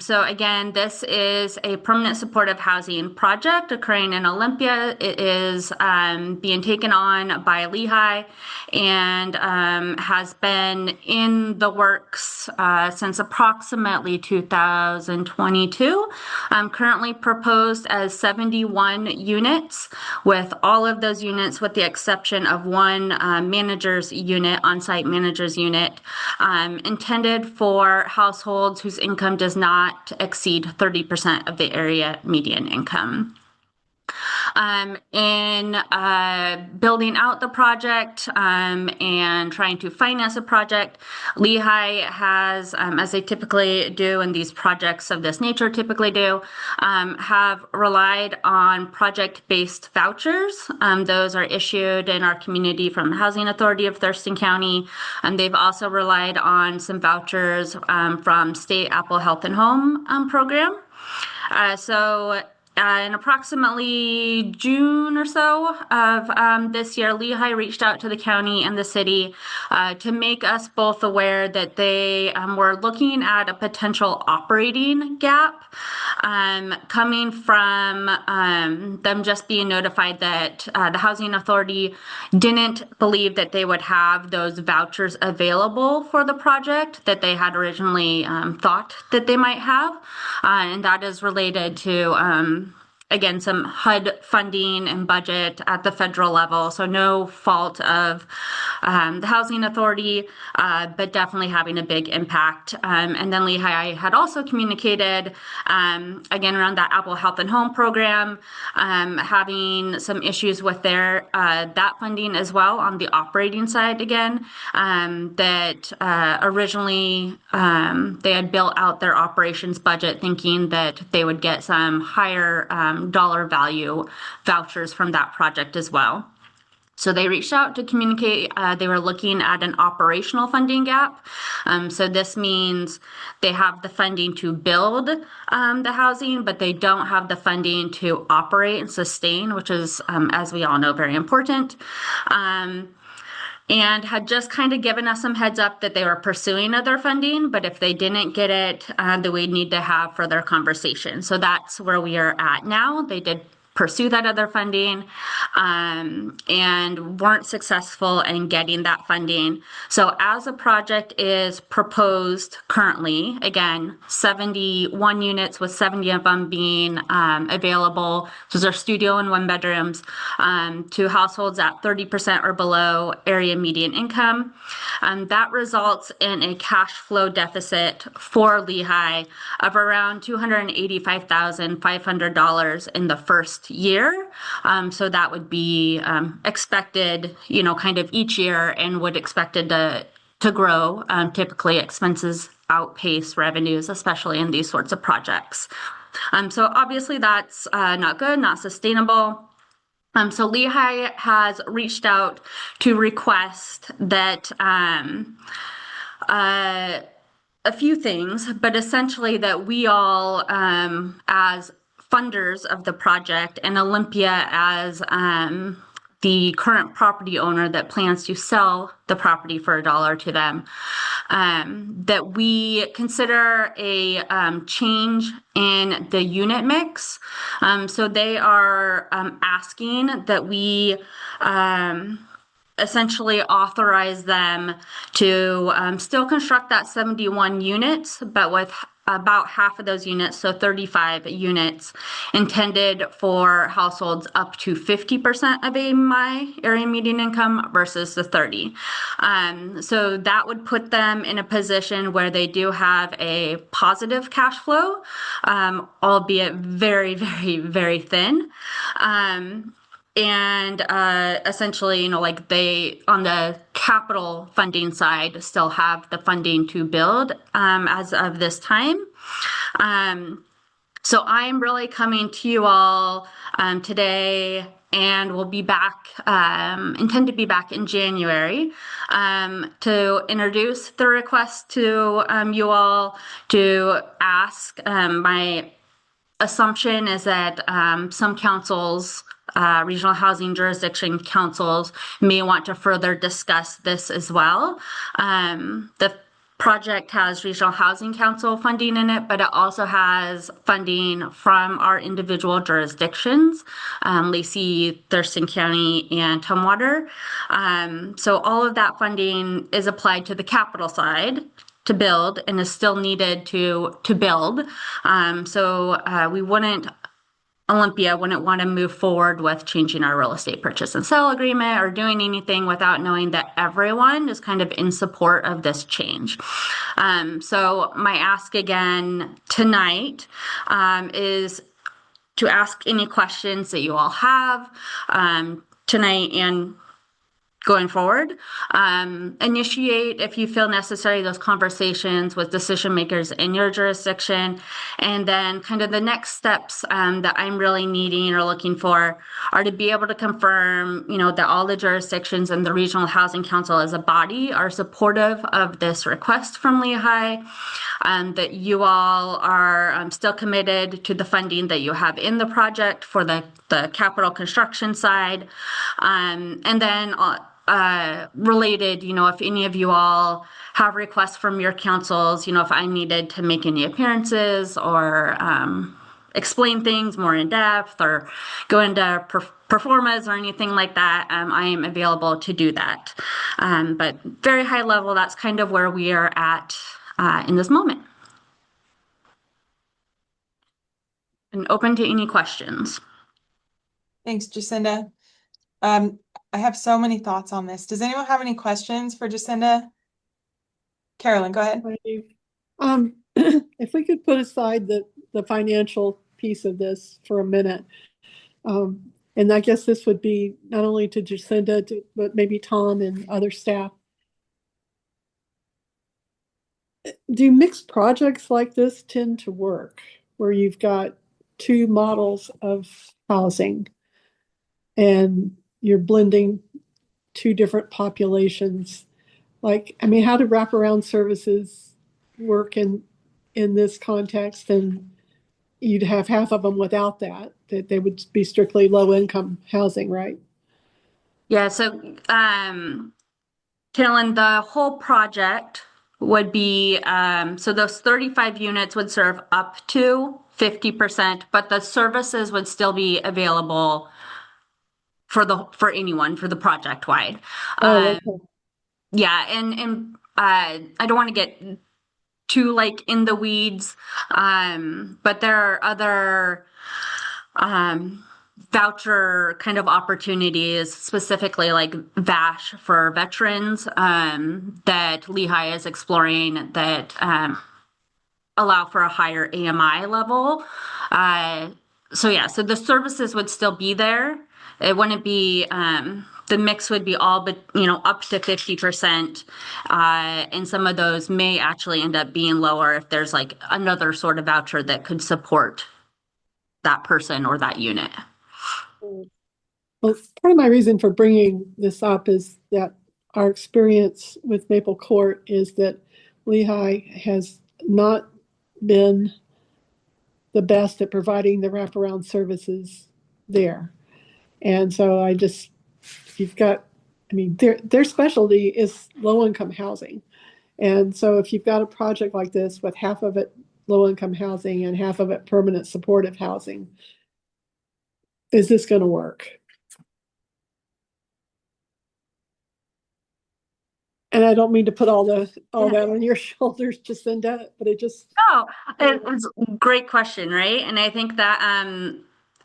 So again, this is a permanent supportive housing project occurring in Olympia. It is being taken on by Lehigh and has been in the works since approximately 2022. Currently proposed as 71 units, with all of those units, with the exception of one manager's unit, on-site manager's unit, intended for households whose income does not exceed 30% of the area median income. in building out the project and trying to finance a project. Lehigh has, as they typically do, and these projects of this nature typically do, have relied on project-based vouchers. Those are issued in our community from the Housing Authority of Thurston County. They've also relied on some vouchers from State Apple Health and Home program. In approximately June or so of this year, Lehigh reached out to the county and the city to make us both aware that they were looking at a potential operating gap coming from them just being notified that the Housing Authority didn't believe that they would have those vouchers available for the project that they had originally thought that they might have. And that is related to again, some HUD funding and budget at the federal level. So no fault of the Housing Authority, but definitely having a big impact. And then Lehigh had also communicated, again, around that Apple Health and Home program, having some issues with their that funding as well on the operating side again, that originally they had built out their operations budget thinking that they would get some higher dollar value vouchers from that project as well. So they reached out to communicate. They were looking at an operational funding gap. So this means they have the funding to build the housing, but they don't have the funding to operate and sustain, which is, as we all know, very important. And had just kind of given us some heads up that they were pursuing other funding, but if they didn't get it, that we'd need to have further conversation. So that's where we are at now. They did pursue that other funding and weren't successful in getting that funding. So as a project is proposed currently, again, 71 units with 70 of them being available. Those are studio and one bedrooms to households at 30% or below area median income. That results in a cash flow deficit for Lehigh of around $285,500 in the first year. So that would be expected, kind of each year and would expected to grow. Typically expenses outpace revenues, especially in these sorts of projects. So obviously that's not good, not sustainable. So Lehigh has reached out to request that a few things, but essentially that we all, as funders of the project, and Olympia as the current property owner that plans to sell the property for $1 to them, that we consider a change in the unit mix. So they are asking that we essentially authorize them to still construct that 71 units, but with about half of those units, so 35 units, intended for households up to 50% of AMI, area median income, versus the 30. So that would put them in a position where they do have a positive cash flow, albeit very, very, very thin. And essentially, they, on the capital funding side, still have the funding to build as of this time. So I'm really coming to you all today, and we'll be back, intend to be back in January to introduce the request to you all to ask. My assumption is that some councils, regional housing jurisdiction councils, may want to further discuss this as well. The project has regional housing council funding in it, but it also has funding from our individual jurisdictions, Lacey, Thurston County, and Tumwater. So all of that funding is applied to the capital side to build and is still needed to build. Olympia wouldn't want to move forward with changing our real estate purchase and sale agreement or doing anything without knowing that everyone is kind of in support of this change. So my ask again tonight is to ask any questions that you all have tonight and going forward. Initiate, if you feel necessary, those conversations with decision makers in your jurisdiction. And then kind of the next steps that I'm really needing or looking for are to be able to confirm, that all the jurisdictions and the Regional Housing Council as a body are supportive of this request from Lehigh, that you all are still committed to the funding that you have in the project for the capital construction side. And then related, if any of you all have requests from your councils, if I needed to make any appearances or explain things more in depth or go into performas or anything like that, I am available to do that. But very high level, that's kind of where we are at in this moment. And open to any questions. Thanks, Jacinda. I have so many thoughts on this. Does anyone have any questions for Jacinda? Carolyn, go ahead. If we could put aside the financial piece of this for a minute, and I guess this would be not only to Jacinda, but maybe Tom and other staff. Do mixed projects like this tend to work, where you've got two models of housing and you're blending two different populations? How do wraparound services work in this context? And you'd have half of them without that they would be strictly low income housing, right? Yeah, so Carolyn, the whole project would be, so those 35 units would serve up to 50%, but the services would still be available for anyone, for the project wide. Okay. Yeah, and I don't want to get too in the weeds, but there are other voucher kind of opportunities, specifically like VASH for veterans, that Lehigh is exploring that allow for a higher AMI level. So the services would still be there. It wouldn't be, the mix would be all but, up to 50%. And some of those may actually end up being lower if there's another sort of voucher that could support that person or that unit. Well, part of my reason for bringing this up is that our experience with Maple Court is that Lehigh has not been the best at providing the wraparound services there. And so their specialty is low income housing. And so if you've got a project like this with half of it low income housing and half of it permanent supportive housing, is this going to work? And I don't mean to put all that on your shoulders, Jacinda, but it just... No, it's a great question, right? And I think that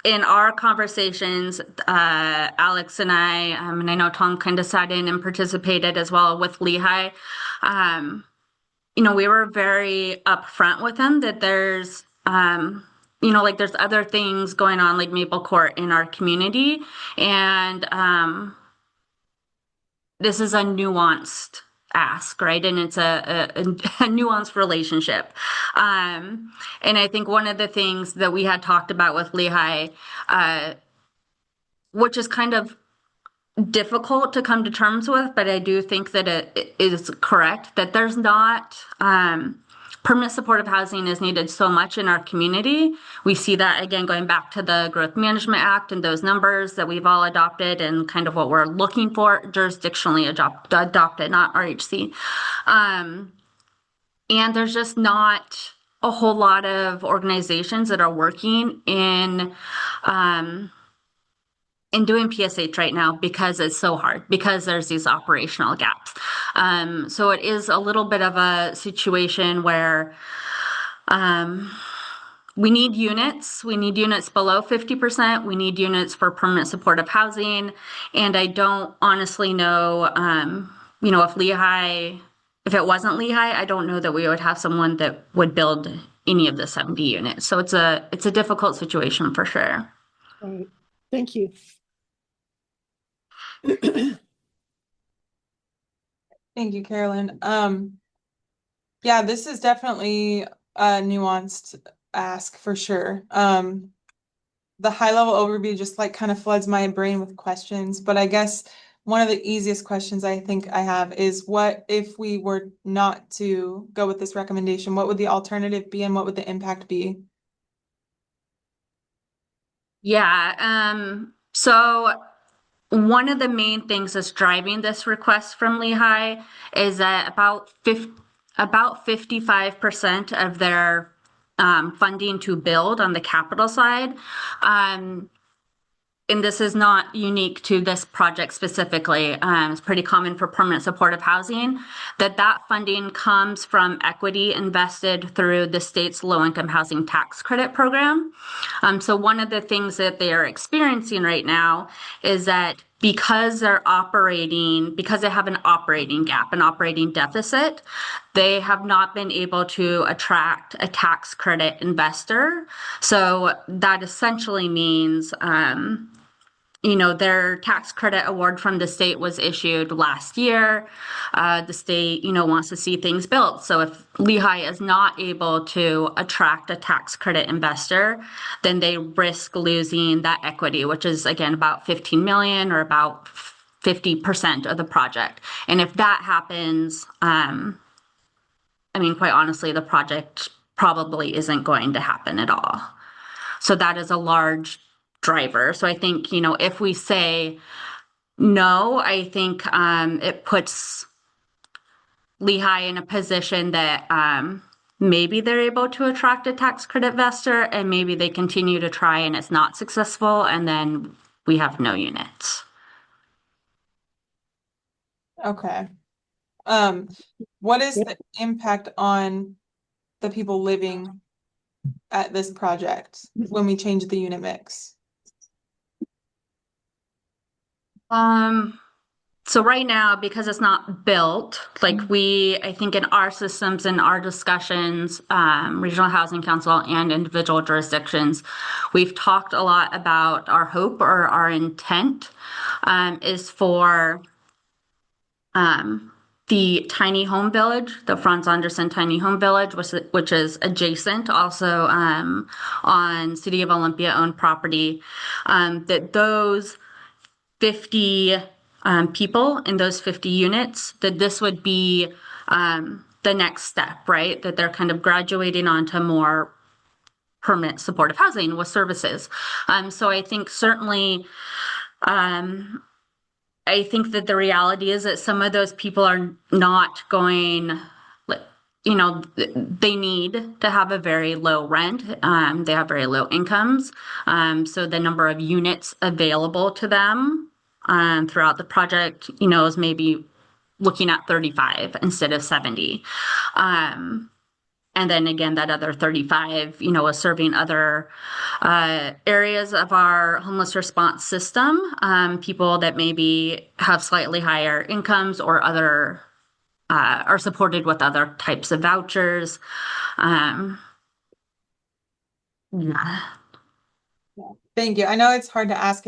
in our conversations, Alex and I, and I know Tom kind of sat in and participated as well with Lehigh, we were very upfront with them that there's, there's other things going on like Maple Court in our community. And this is a nuanced ask, right? And it's a nuanced relationship. And I think one of the things that we had talked about with Lehigh, which is kind of difficult to come to terms with, but I do think that it is correct, that there's not, permanent supportive housing is needed so much in our community. We see that again, going back to the Growth Management Act and those numbers that we've all adopted and kind of what we're looking for jurisdictionally adopted, not RHC. And there's just not a whole lot of organizations that are working in doing PSH right now because it's so hard, because there's these operational gaps. So it is a little bit of a situation where we need units. We need units below 50%. We need units for permanent supportive housing. And I don't honestly know, if it wasn't Lehigh, I don't know that we would have someone that would build any of the 70 units. So it's a difficult situation for sure. Right. Thank you. Thank you, Carolyn. Yeah, this is definitely a nuanced ask for sure. The high level overview just like kind of floods my brain with questions, but I guess one of the easiest questions I think I have is what if we were not to go with this recommendation? What would the alternative be and what would the impact be? Yeah, so one of the main things that's driving this request from Lehigh is that about 55% of their funding to build on the capital side, and this is not unique to this project specifically, it's pretty common for permanent supportive housing, that funding comes from equity invested through the state's low-income housing tax credit program. So one of the things that they are experiencing right now is that because they have an operating gap, an operating deficit, they have not been able to attract a tax credit investor. So that essentially means, their tax credit award from the state was issued last year. The state, wants to see things built. So if Lehigh is not able to attract a tax credit investor, then they risk losing that equity, which is again about 15 million or about 50% of the project. And if that happens, quite honestly, the project probably isn't going to happen at all. So that is a large driver. So I think, if we say no, I think it puts Lehigh in a position that maybe they're able to attract a tax credit investor and maybe they continue to try and it's not successful and then we have no units. Okay. What is the impact on the people living at this project when we change the unit mix? So right now, because it's not built, I think in our systems and our discussions, Regional Housing Council and individual jurisdictions, we've talked a lot about our hope or our intent is for the tiny home village, the Franz Anderson tiny home village, which is adjacent also on City of Olympia owned property, that those 50 people in those 50 units, that this would be the next step, right? That they're kind of graduating onto more permanent supportive housing with services. So I think certainly, I think that the reality is that some of those people are not going, they need to have a very low rent. They have very low incomes. So the number of units available to them throughout the project, is maybe looking at 35 instead of 70. And then again, that other 35, is serving other areas of our homeless response system, people that maybe have slightly higher incomes or other are supported with other types of vouchers. Yeah. Thank you. I know it's hard to ask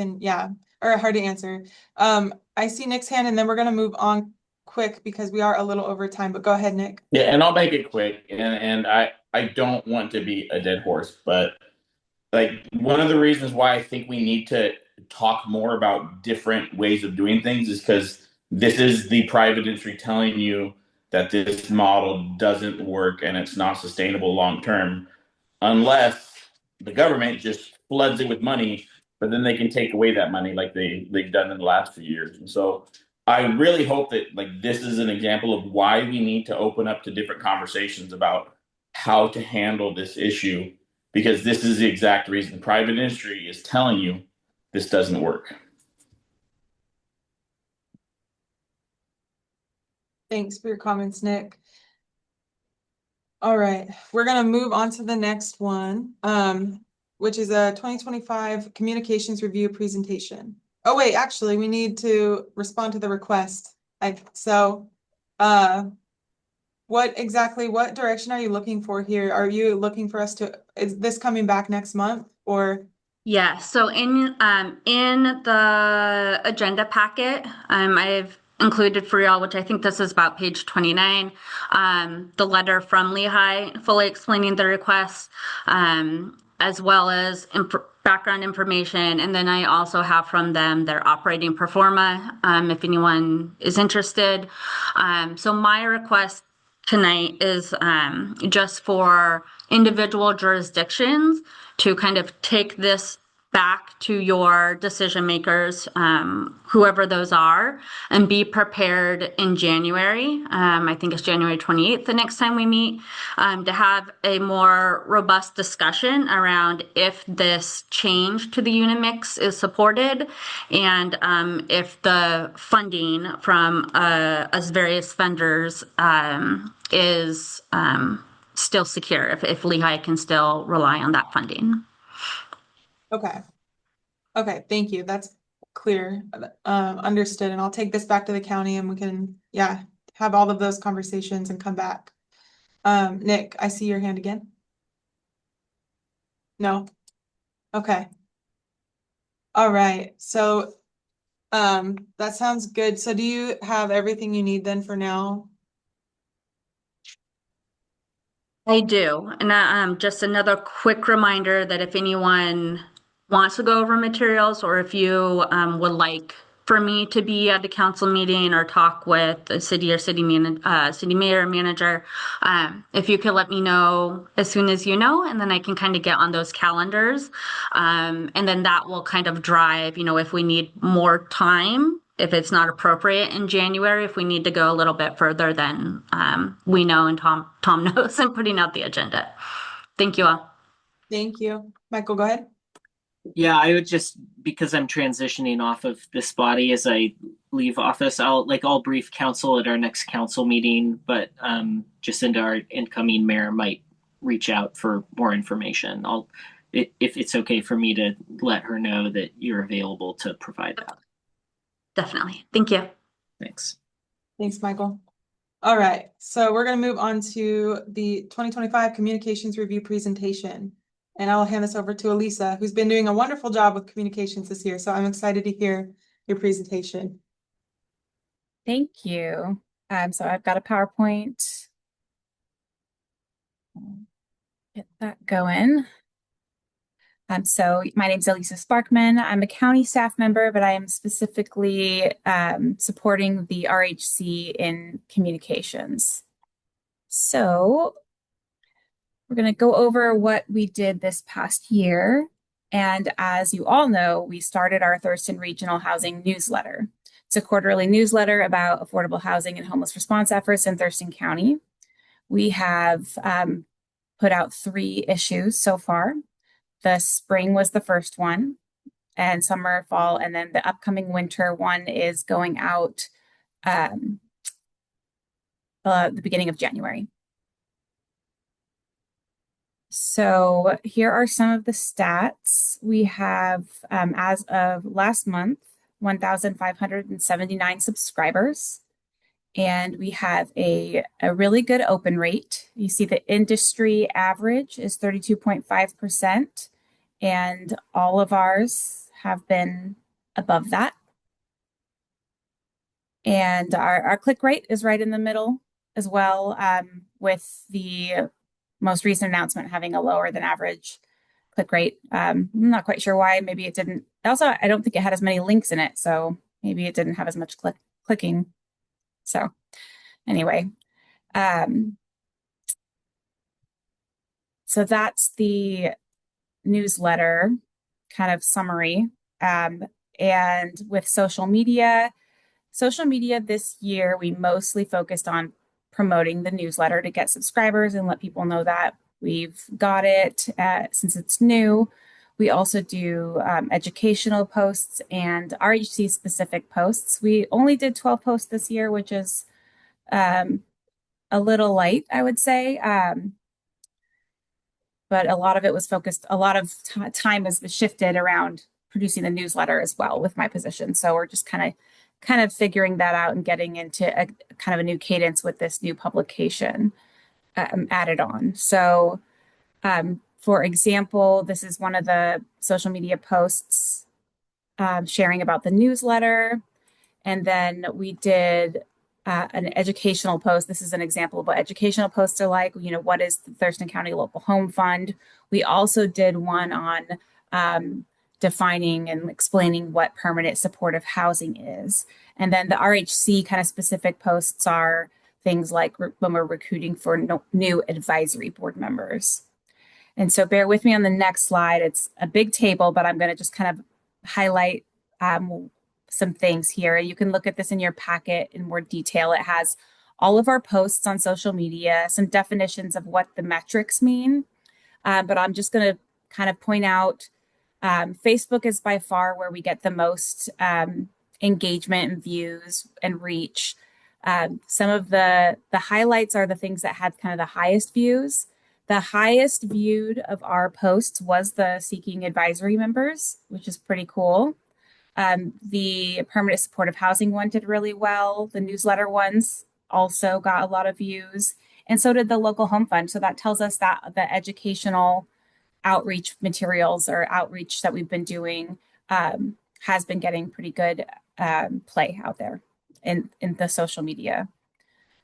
or hard to answer. I see Nick's hand and then we're going to move on quick because we are a little over time, but go ahead, Nick. Yeah, and I'll make it quick. And I don't want to be a dead horse, but one of the reasons why I think we need to talk more about different ways of doing things is because this is the private industry telling you that this model doesn't work and it's not sustainable long term unless the government just floods it with money, but then they can take away that money like they've done in the last few years. And so I really hope that this is an example of why we need to open up to different conversations about how to handle this issue, because this is the exact reason private industry is telling you this doesn't work. Thanks for your comments, Nick. All right, we're going to move on to the next one, which is a 2025 communications review presentation. Oh, wait, actually, we need to respond to the request. We'll what direction are you looking for here? Are you looking for us to, is this coming back next month or? Yeah, so in the agenda packet, I've included for y'all, which I think this is about page 29, the letter from Lehigh fully explaining the request, as well as background information. And then I also have from them their operating pro forma, if anyone is interested. So my request tonight is just for individual jurisdictions to kind of take this back to your decision makers, whoever those are, and be prepared in January. I think it's January 28th, the next time we meet, to have a more robust discussion around if this change to the unit mix is supported and if the funding from us various vendors is still secure, if Lehigh can still rely on that funding. Okay. Okay, thank you. That's clear. Understood. And I'll take this back to the county and we can, yeah, have all of those conversations and come back. Nick, I see your hand again. No? Okay. All right. So, that sounds good. So do you have everything you need then for now? I do. And just another quick reminder that if anyone wants to go over materials, or if you would like for me to be at the council meeting or talk with the city or city mayor or manager, if you could let me know as soon as you know, and then I can kind of get on those calendars. And then that will kind of drive, if we need more time, if it's not appropriate in January, if we need to go a little bit further, then we know, and Tom knows I'm putting out the agenda. Thank you all. Thank you. Michael, go ahead. Yeah, I would just, because I'm transitioning off of this body as I leave office, I'll brief council at our next council meeting, but Jacinda, our incoming mayor, might reach out for more information. If it's okay for me to let her know that you're available to provide that. Definitely. Thank you. Thanks. Thanks, Michael. All right, so we're going to move on to the 2025 communications review presentation. And I'll hand this over to Elisa, who's been doing a wonderful job with communications this year. So I'm excited to hear your presentation. Thank you. So I've got a PowerPoint. Get that going. So my name is Elisa Sparkman. I'm a county staff member, but I am specifically supporting the RHC in communications. So we're going to go over what we did this past year. And as you all know, we started our Thurston Regional Housing newsletter. It's a quarterly newsletter about affordable housing and homeless response efforts in Thurston County. We have put out 3 issues so far. The spring was the first one, and summer, fall, and then the upcoming winter one is going out the beginning of January. So here are some of the stats. We have, as of last month, 1,579 subscribers, and we have a really good open rate. You see the industry average is 32.5%, and all of ours have been above that. And our click rate is right in the middle as well, with the most recent announcement having a lower than average click rate. I'm not quite sure why. Maybe it didn't. Also, I don't think it had as many links in it, so maybe it didn't have as much clicking. So anyway, so that's the newsletter kind of summary. And with social media this year, we mostly focused on promoting the newsletter to get subscribers and let people know that we've got it since it's new. We also do educational posts and RHC specific posts. We only did 12 posts this year, which is a little light, I would say. But a lot of it was focused, a lot of time has been shifted around producing the newsletter as well with my position. So we're just kind of kind of figuring that out and getting into a kind of a new cadence with this new publication added on. So, for example, this is one of the social media posts sharing about the newsletter. And then we did an educational post. This is an example of what educational posts are like. You know, what is the Thurston County Local Home Fund? We also did one on defining and explaining what permanent supportive housing is. And then the RHC kind of specific posts are things like when we're recruiting for new advisory board members. And so bear with me on the next slide. It's a big table, but I'm going to just kind of highlight some things here. You can look at this in your packet in more detail. It has all of our posts on social media, some definitions of what the metrics mean. But I'm just going to kind of point out Facebook is by far where we get the most engagement and views and reach. Some of the highlights are the things that had kind of the highest views. The highest viewed of our posts was the Seeking Advisory members, which is pretty cool. The permanent supportive housing one did really well. The newsletter ones also got a lot of views, and so did the local home fund. So that tells us that the educational outreach materials or outreach that we've been doing has been getting pretty good play out there in the social media.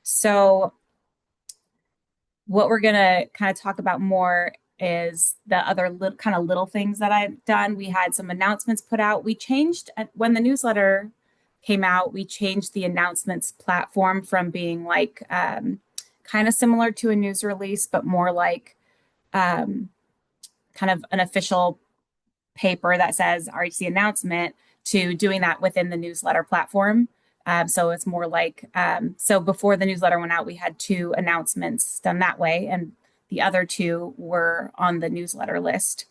So what we're going to kind of talk about more is the other little things that I've done. We had some announcements put out. We changed when the newsletter came out, we changed the announcements platform from being like kind of similar to a news release, but more like kind of an official paper that says RHC announcement, to doing that within the newsletter platform. So it's more like, so before the newsletter went out, we had 2 announcements done that way, and the other 2 were on the newsletter list.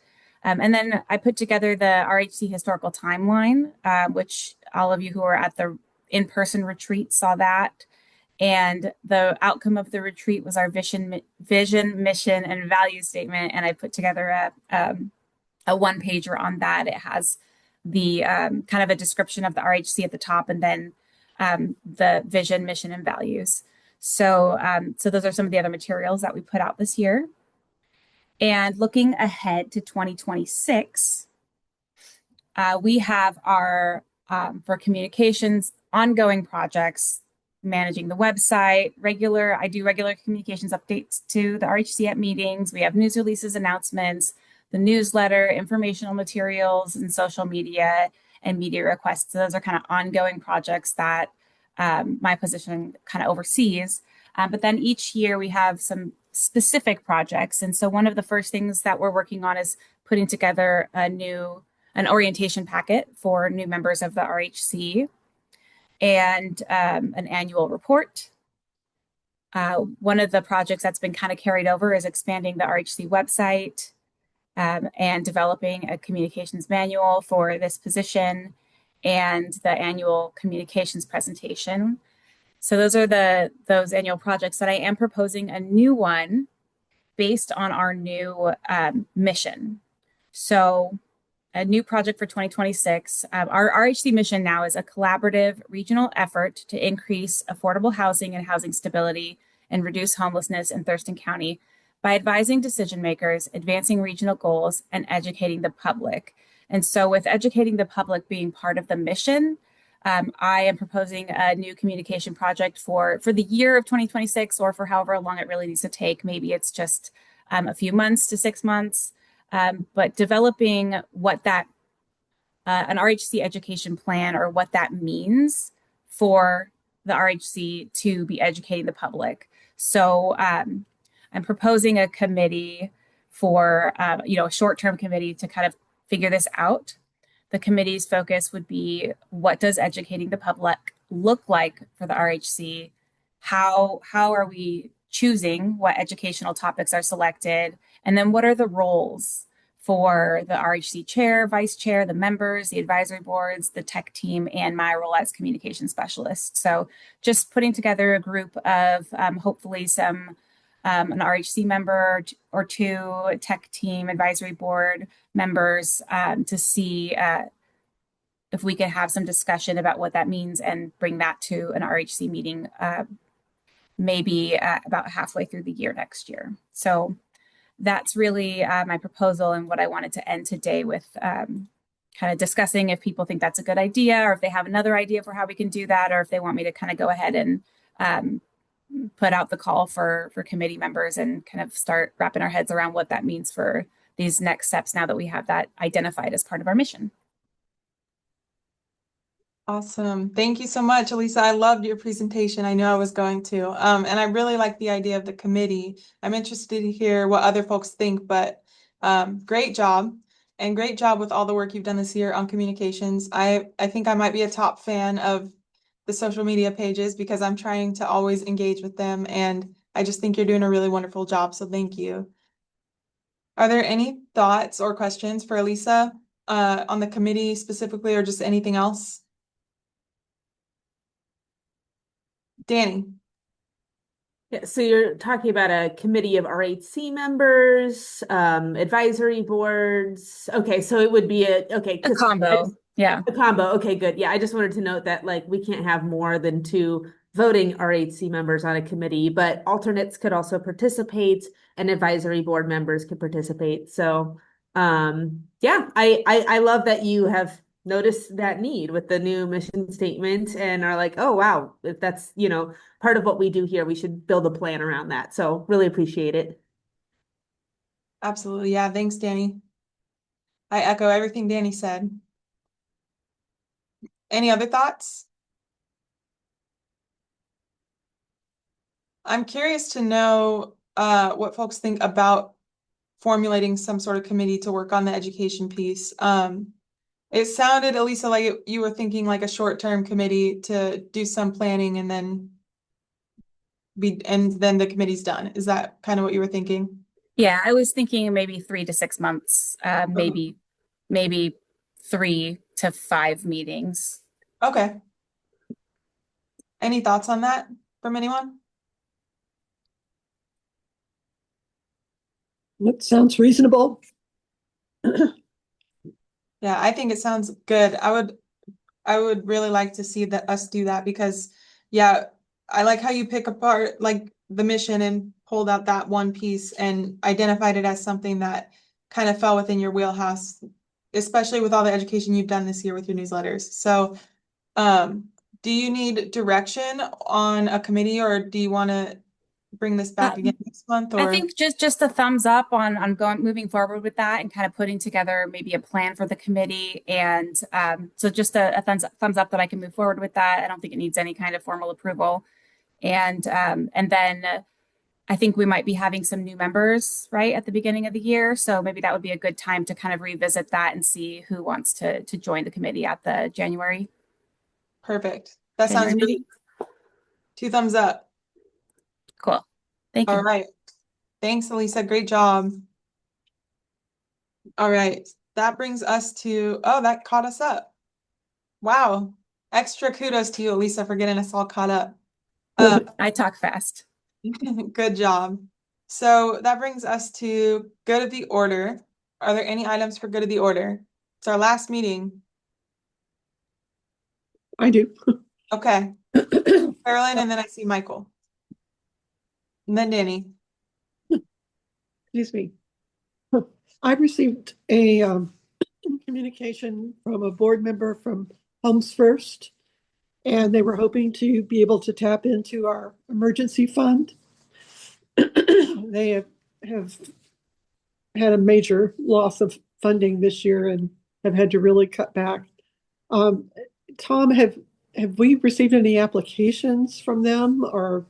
And then I put together the RHC historical timeline, which all of you who were at the in-person retreat saw that. And the outcome of the retreat was our vision, mission, and value statement. And I put together a one-pager on that. It has the kind of a description of the RHC at the top, and then the vision, mission, and values. So, so those are some of the other materials that we put out this year. And looking ahead to 2026, we have our, for communications, ongoing projects, managing the website, I do regular communications updates to the RHC at meetings. We have news releases, announcements, the newsletter, informational materials, and social media, and media requests. So those are kind of ongoing projects that my position kind of oversees. But then each year we have some specific projects. And so one of the first things that we're working on is putting together an orientation packet for new members of the RHC and an annual report. One of the projects that's been kind of carried over is expanding the RHC website and developing a communications manual for this position and the annual communications presentation. So those are those annual projects that I am proposing a new one based on our new mission. So a new project for 2026. Our RHC mission now is a collaborative regional effort to increase affordable housing and housing stability and reduce homelessness in Thurston County by advising decision makers, advancing regional goals, and educating the public. And so with educating the public being part of the mission, I am proposing a new communication project for the year of 2026, or for however long it really needs to take. Maybe it's just a few months to 6 months, but developing what that, an RHC education plan, or what that means for the RHC to be educating the public. So I'm proposing a committee for, a short-term committee to kind of figure this out. The committee's focus would be, what does educating the public look like for the RHC? How are we choosing what educational topics are selected? And then what are the roles for the RHC chair, vice chair, the members, the advisory boards, the tech team, and my role as communication specialist? So just putting together a group of hopefully some an RHC member or 2 tech team, advisory board members to see if we could have some discussion about what that means and bring that to an RHC meeting, maybe about halfway through the year next year. So that's really my proposal and what I wanted to end today with, kind of discussing if people think that's a good idea, or if they have another idea for how we can do that, or if they want me to kind of go ahead and put out the call for committee members and kind of start wrapping our heads around what that means for these next steps now that we have that identified as part of our mission. Awesome. Thank you so much, Elisa. I loved your presentation. I knew I was going to. And I really like the idea of the committee. I'm interested to hear what other folks think, but great job. And great job with all the work you've done this year on communications. I think I might be a top fan of the social media pages because I'm trying to always engage with them. And I just think you're doing a really wonderful job. So thank you. Are there any thoughts or questions for Elisa on the committee specifically, or just anything else? Danny. Yeah, so you're talking about a committee of RHC members, advisory boards. Okay, so it would be a combo. Yeah. A combo. Okay, good. Yeah, I just wanted to note that like we can't have more than 2 voting RHC members on a committee, but alternates could also participate and advisory board members could participate. So yeah, I love that you have noticed that need with the new mission statement and are like, oh wow, if that's, you know, part of what we do here, we should build a plan around that. So really appreciate it. Absolutely. Yeah. Thanks, Danny. I echo everything Danny said. Any other thoughts? I'm curious to know what folks think about formulating some sort of committee to work on the education piece. It sounded, Elisa, like you were thinking like a short-term committee to do some planning and then the committee's done. Is that kind of what you were thinking? Yeah, I was thinking maybe 3 to 6 months, maybe 3 to 5 meetings. Okay. Any thoughts on that from anyone? That sounds reasonable. Yeah, I think it sounds good. I would really like to see us do that because yeah, I like how you pick apart like the mission and pulled out that one piece and identified it as something that kind of fell within your wheelhouse, especially with all the education you've done this year with your newsletters. So do you need direction on a committee, or do you want to bring this back again next month? Or I think just a thumbs up on moving forward with that and kind of putting together maybe a plan for the committee. And so just a thumbs up that I can move forward with that. I don't think it needs any kind of formal approval. And then I think we might be having some new members right at the beginning of the year. So maybe that would be a good time to kind of revisit that and see who wants to join the committee at the January. Perfect. That sounds great. 2 thumbs up. Cool. Thank you. All right. Thanks, Elisa. Great job. All right. That brings us to, oh, that caught us up. Wow. Extra kudos to you, Elisa, for getting us all caught up. I talk fast. Good job. So that brings us to good of the order. Are there any items for good of the order? It's our last meeting. I do. Okay. Carolyn, and then I see Michael. And then Danny. Excuse me. I received a communication from a board member from Homes First, and they were hoping to be able to tap into our emergency fund. They have had a major loss of funding this year and have had to really cut back. Tom, have we received any applications from them, or?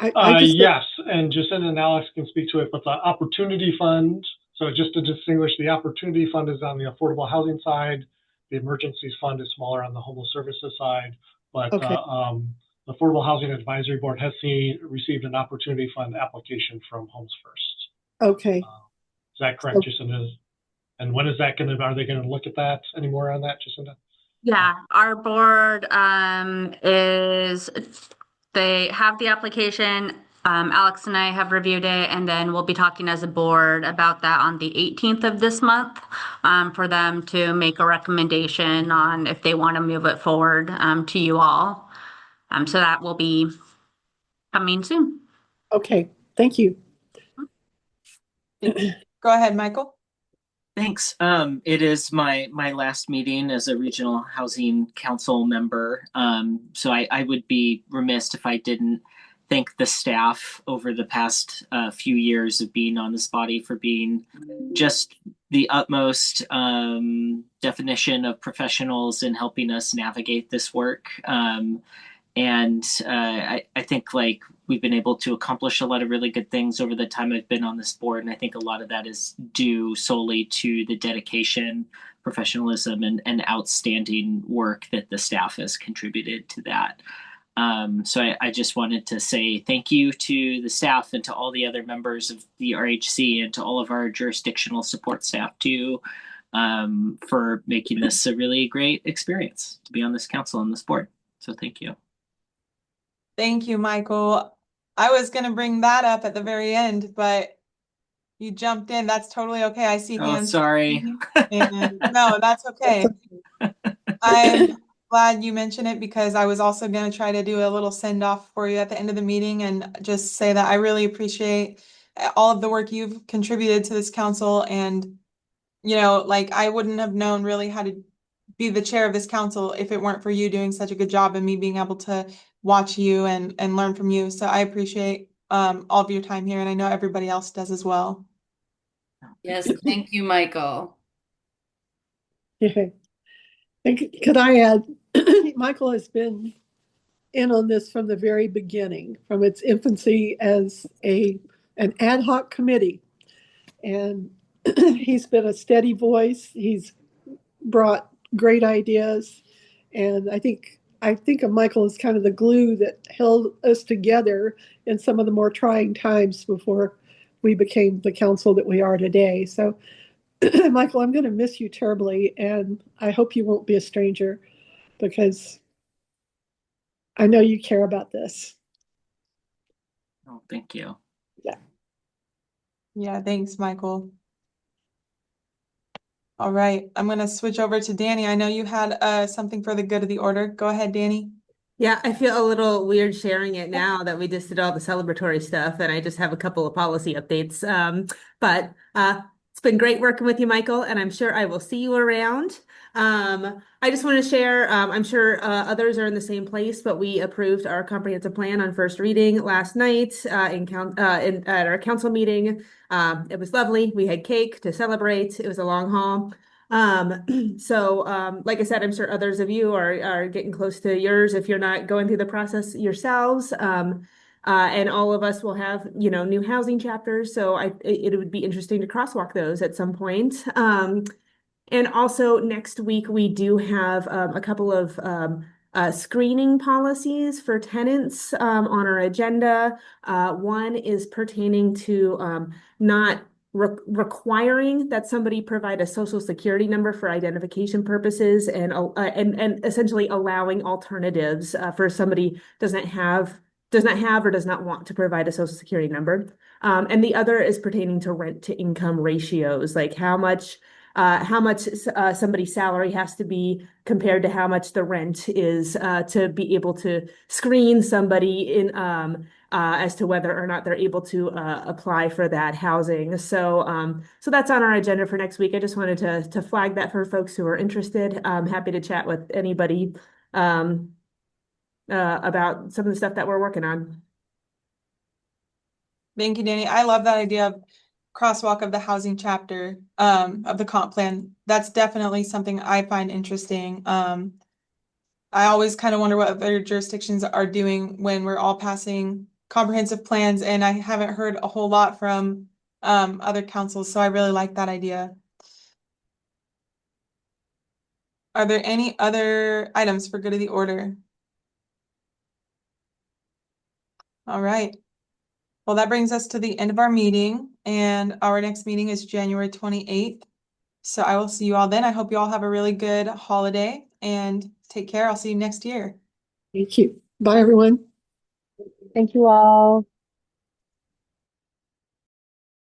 Yes, and Jacinda and Alex can speak to it, but the Opportunity Fund, so just to distinguish, the Opportunity Fund is on the affordable housing side. The Emergencies Fund is smaller on the homeless services side, but Okay. The Affordable Housing Advisory Board has received an Opportunity Fund application from Homes First. Okay. Is that correct, Jacinda? And when is that are they going to look at that anymore on that, Jacinda? Yeah, our board they have the application. Alex and I have reviewed it, and then we'll be talking as a board about that on the 18th of this month, for them to make a recommendation on if they want to move it forward, to you all. So that will be coming soon. Okay, thank you. Go ahead, Michael. Thanks. It is my last meeting as a regional housing council member. So I would be remiss if I didn't thank the staff over the past few years of being on this body for being just the utmost definition of professionals in helping us navigate this work. And I think like we've been able to accomplish a lot of really good things over the time I've been on this board. And I think a lot of that is due solely to the dedication, professionalism, and outstanding work that the staff has contributed to that. So I just wanted to say thank you to the staff and to all the other members of the RHC and to all of our jurisdictional support staff too, for making this a really great experience to be on this council and this board. So thank you. Thank you, Michael. I was going to bring that up at the very end, but you jumped in. That's totally okay. I see hands. Oh, sorry. And no, that's okay. I'm glad you mentioned it because I was also going to try to do a little send off for you at the end of the meeting and just say that I really appreciate all of the work you've contributed to this council. And, you know, like I wouldn't have known really how to be the chair of this council if it weren't for you doing such a good job and me being able to watch you and learn from you. So I appreciate all of your time here, and I know everybody else does as well. Yes, thank you, Michael. Yeah. Could I add, Michael has been in on this from the very beginning, from its infancy as an ad hoc committee. And he's been a steady voice. He's brought great ideas. And I think of Michael as kind of the glue that held us together in some of the more trying times before we became the council that we are today. So, Michael, I'm going to miss you terribly, and I hope you won't be a stranger because I know you care about this. Oh, thank you. Yeah. Yeah, thanks, Michael. All right, I'm going to switch over to Danny. I know you had something for the good of the order. Go ahead, Danny. Yeah, I feel a little weird sharing it now that we just did all the celebratory stuff, and I just have a couple of policy updates. But it's been great working with you, Michael, and I'm sure I will see you around. I just want to share, I'm sure others are in the same place, but we approved our comprehensive plan on first reading last night at our council meeting. It was lovely. We had cake to celebrate. It was a long haul. So like I said, I'm sure others of you are getting close to yours if you're not going through the process yourselves. And all of us will have, new housing chapters. So it would be interesting to crosswalk those at some point. And also next week, we do have a couple of screening policies for tenants on our agenda. One is pertaining to not requiring that somebody provide a social security number for identification purposes and essentially allowing alternatives for somebody does not have or does not want to provide a social security number. And the other is pertaining to rent to income ratios, like how much somebody's salary has to be compared to how much the rent is to be able to screen somebody in as to whether or not they're able to apply for that housing. So that's on our agenda for next week. I just wanted to flag that for folks who are interested. I'm happy to chat with anybody about some of the stuff that we're working on. Thank you, Danny. I love that idea of crosswalk of the housing chapter of the comp plan. That's definitely something I find interesting. I always kind of wonder what other jurisdictions are doing when we're all passing comprehensive plans, and I haven't heard a whole lot from other councils, so I really like that idea. Are there any other items for good of the order? All right. Well, that brings us to the end of our meeting, and our next meeting is January 28th. So I will see you all then. I hope you all have a really good holiday and take care. I'll see you next year. Thank you. Bye, everyone. Thank you all.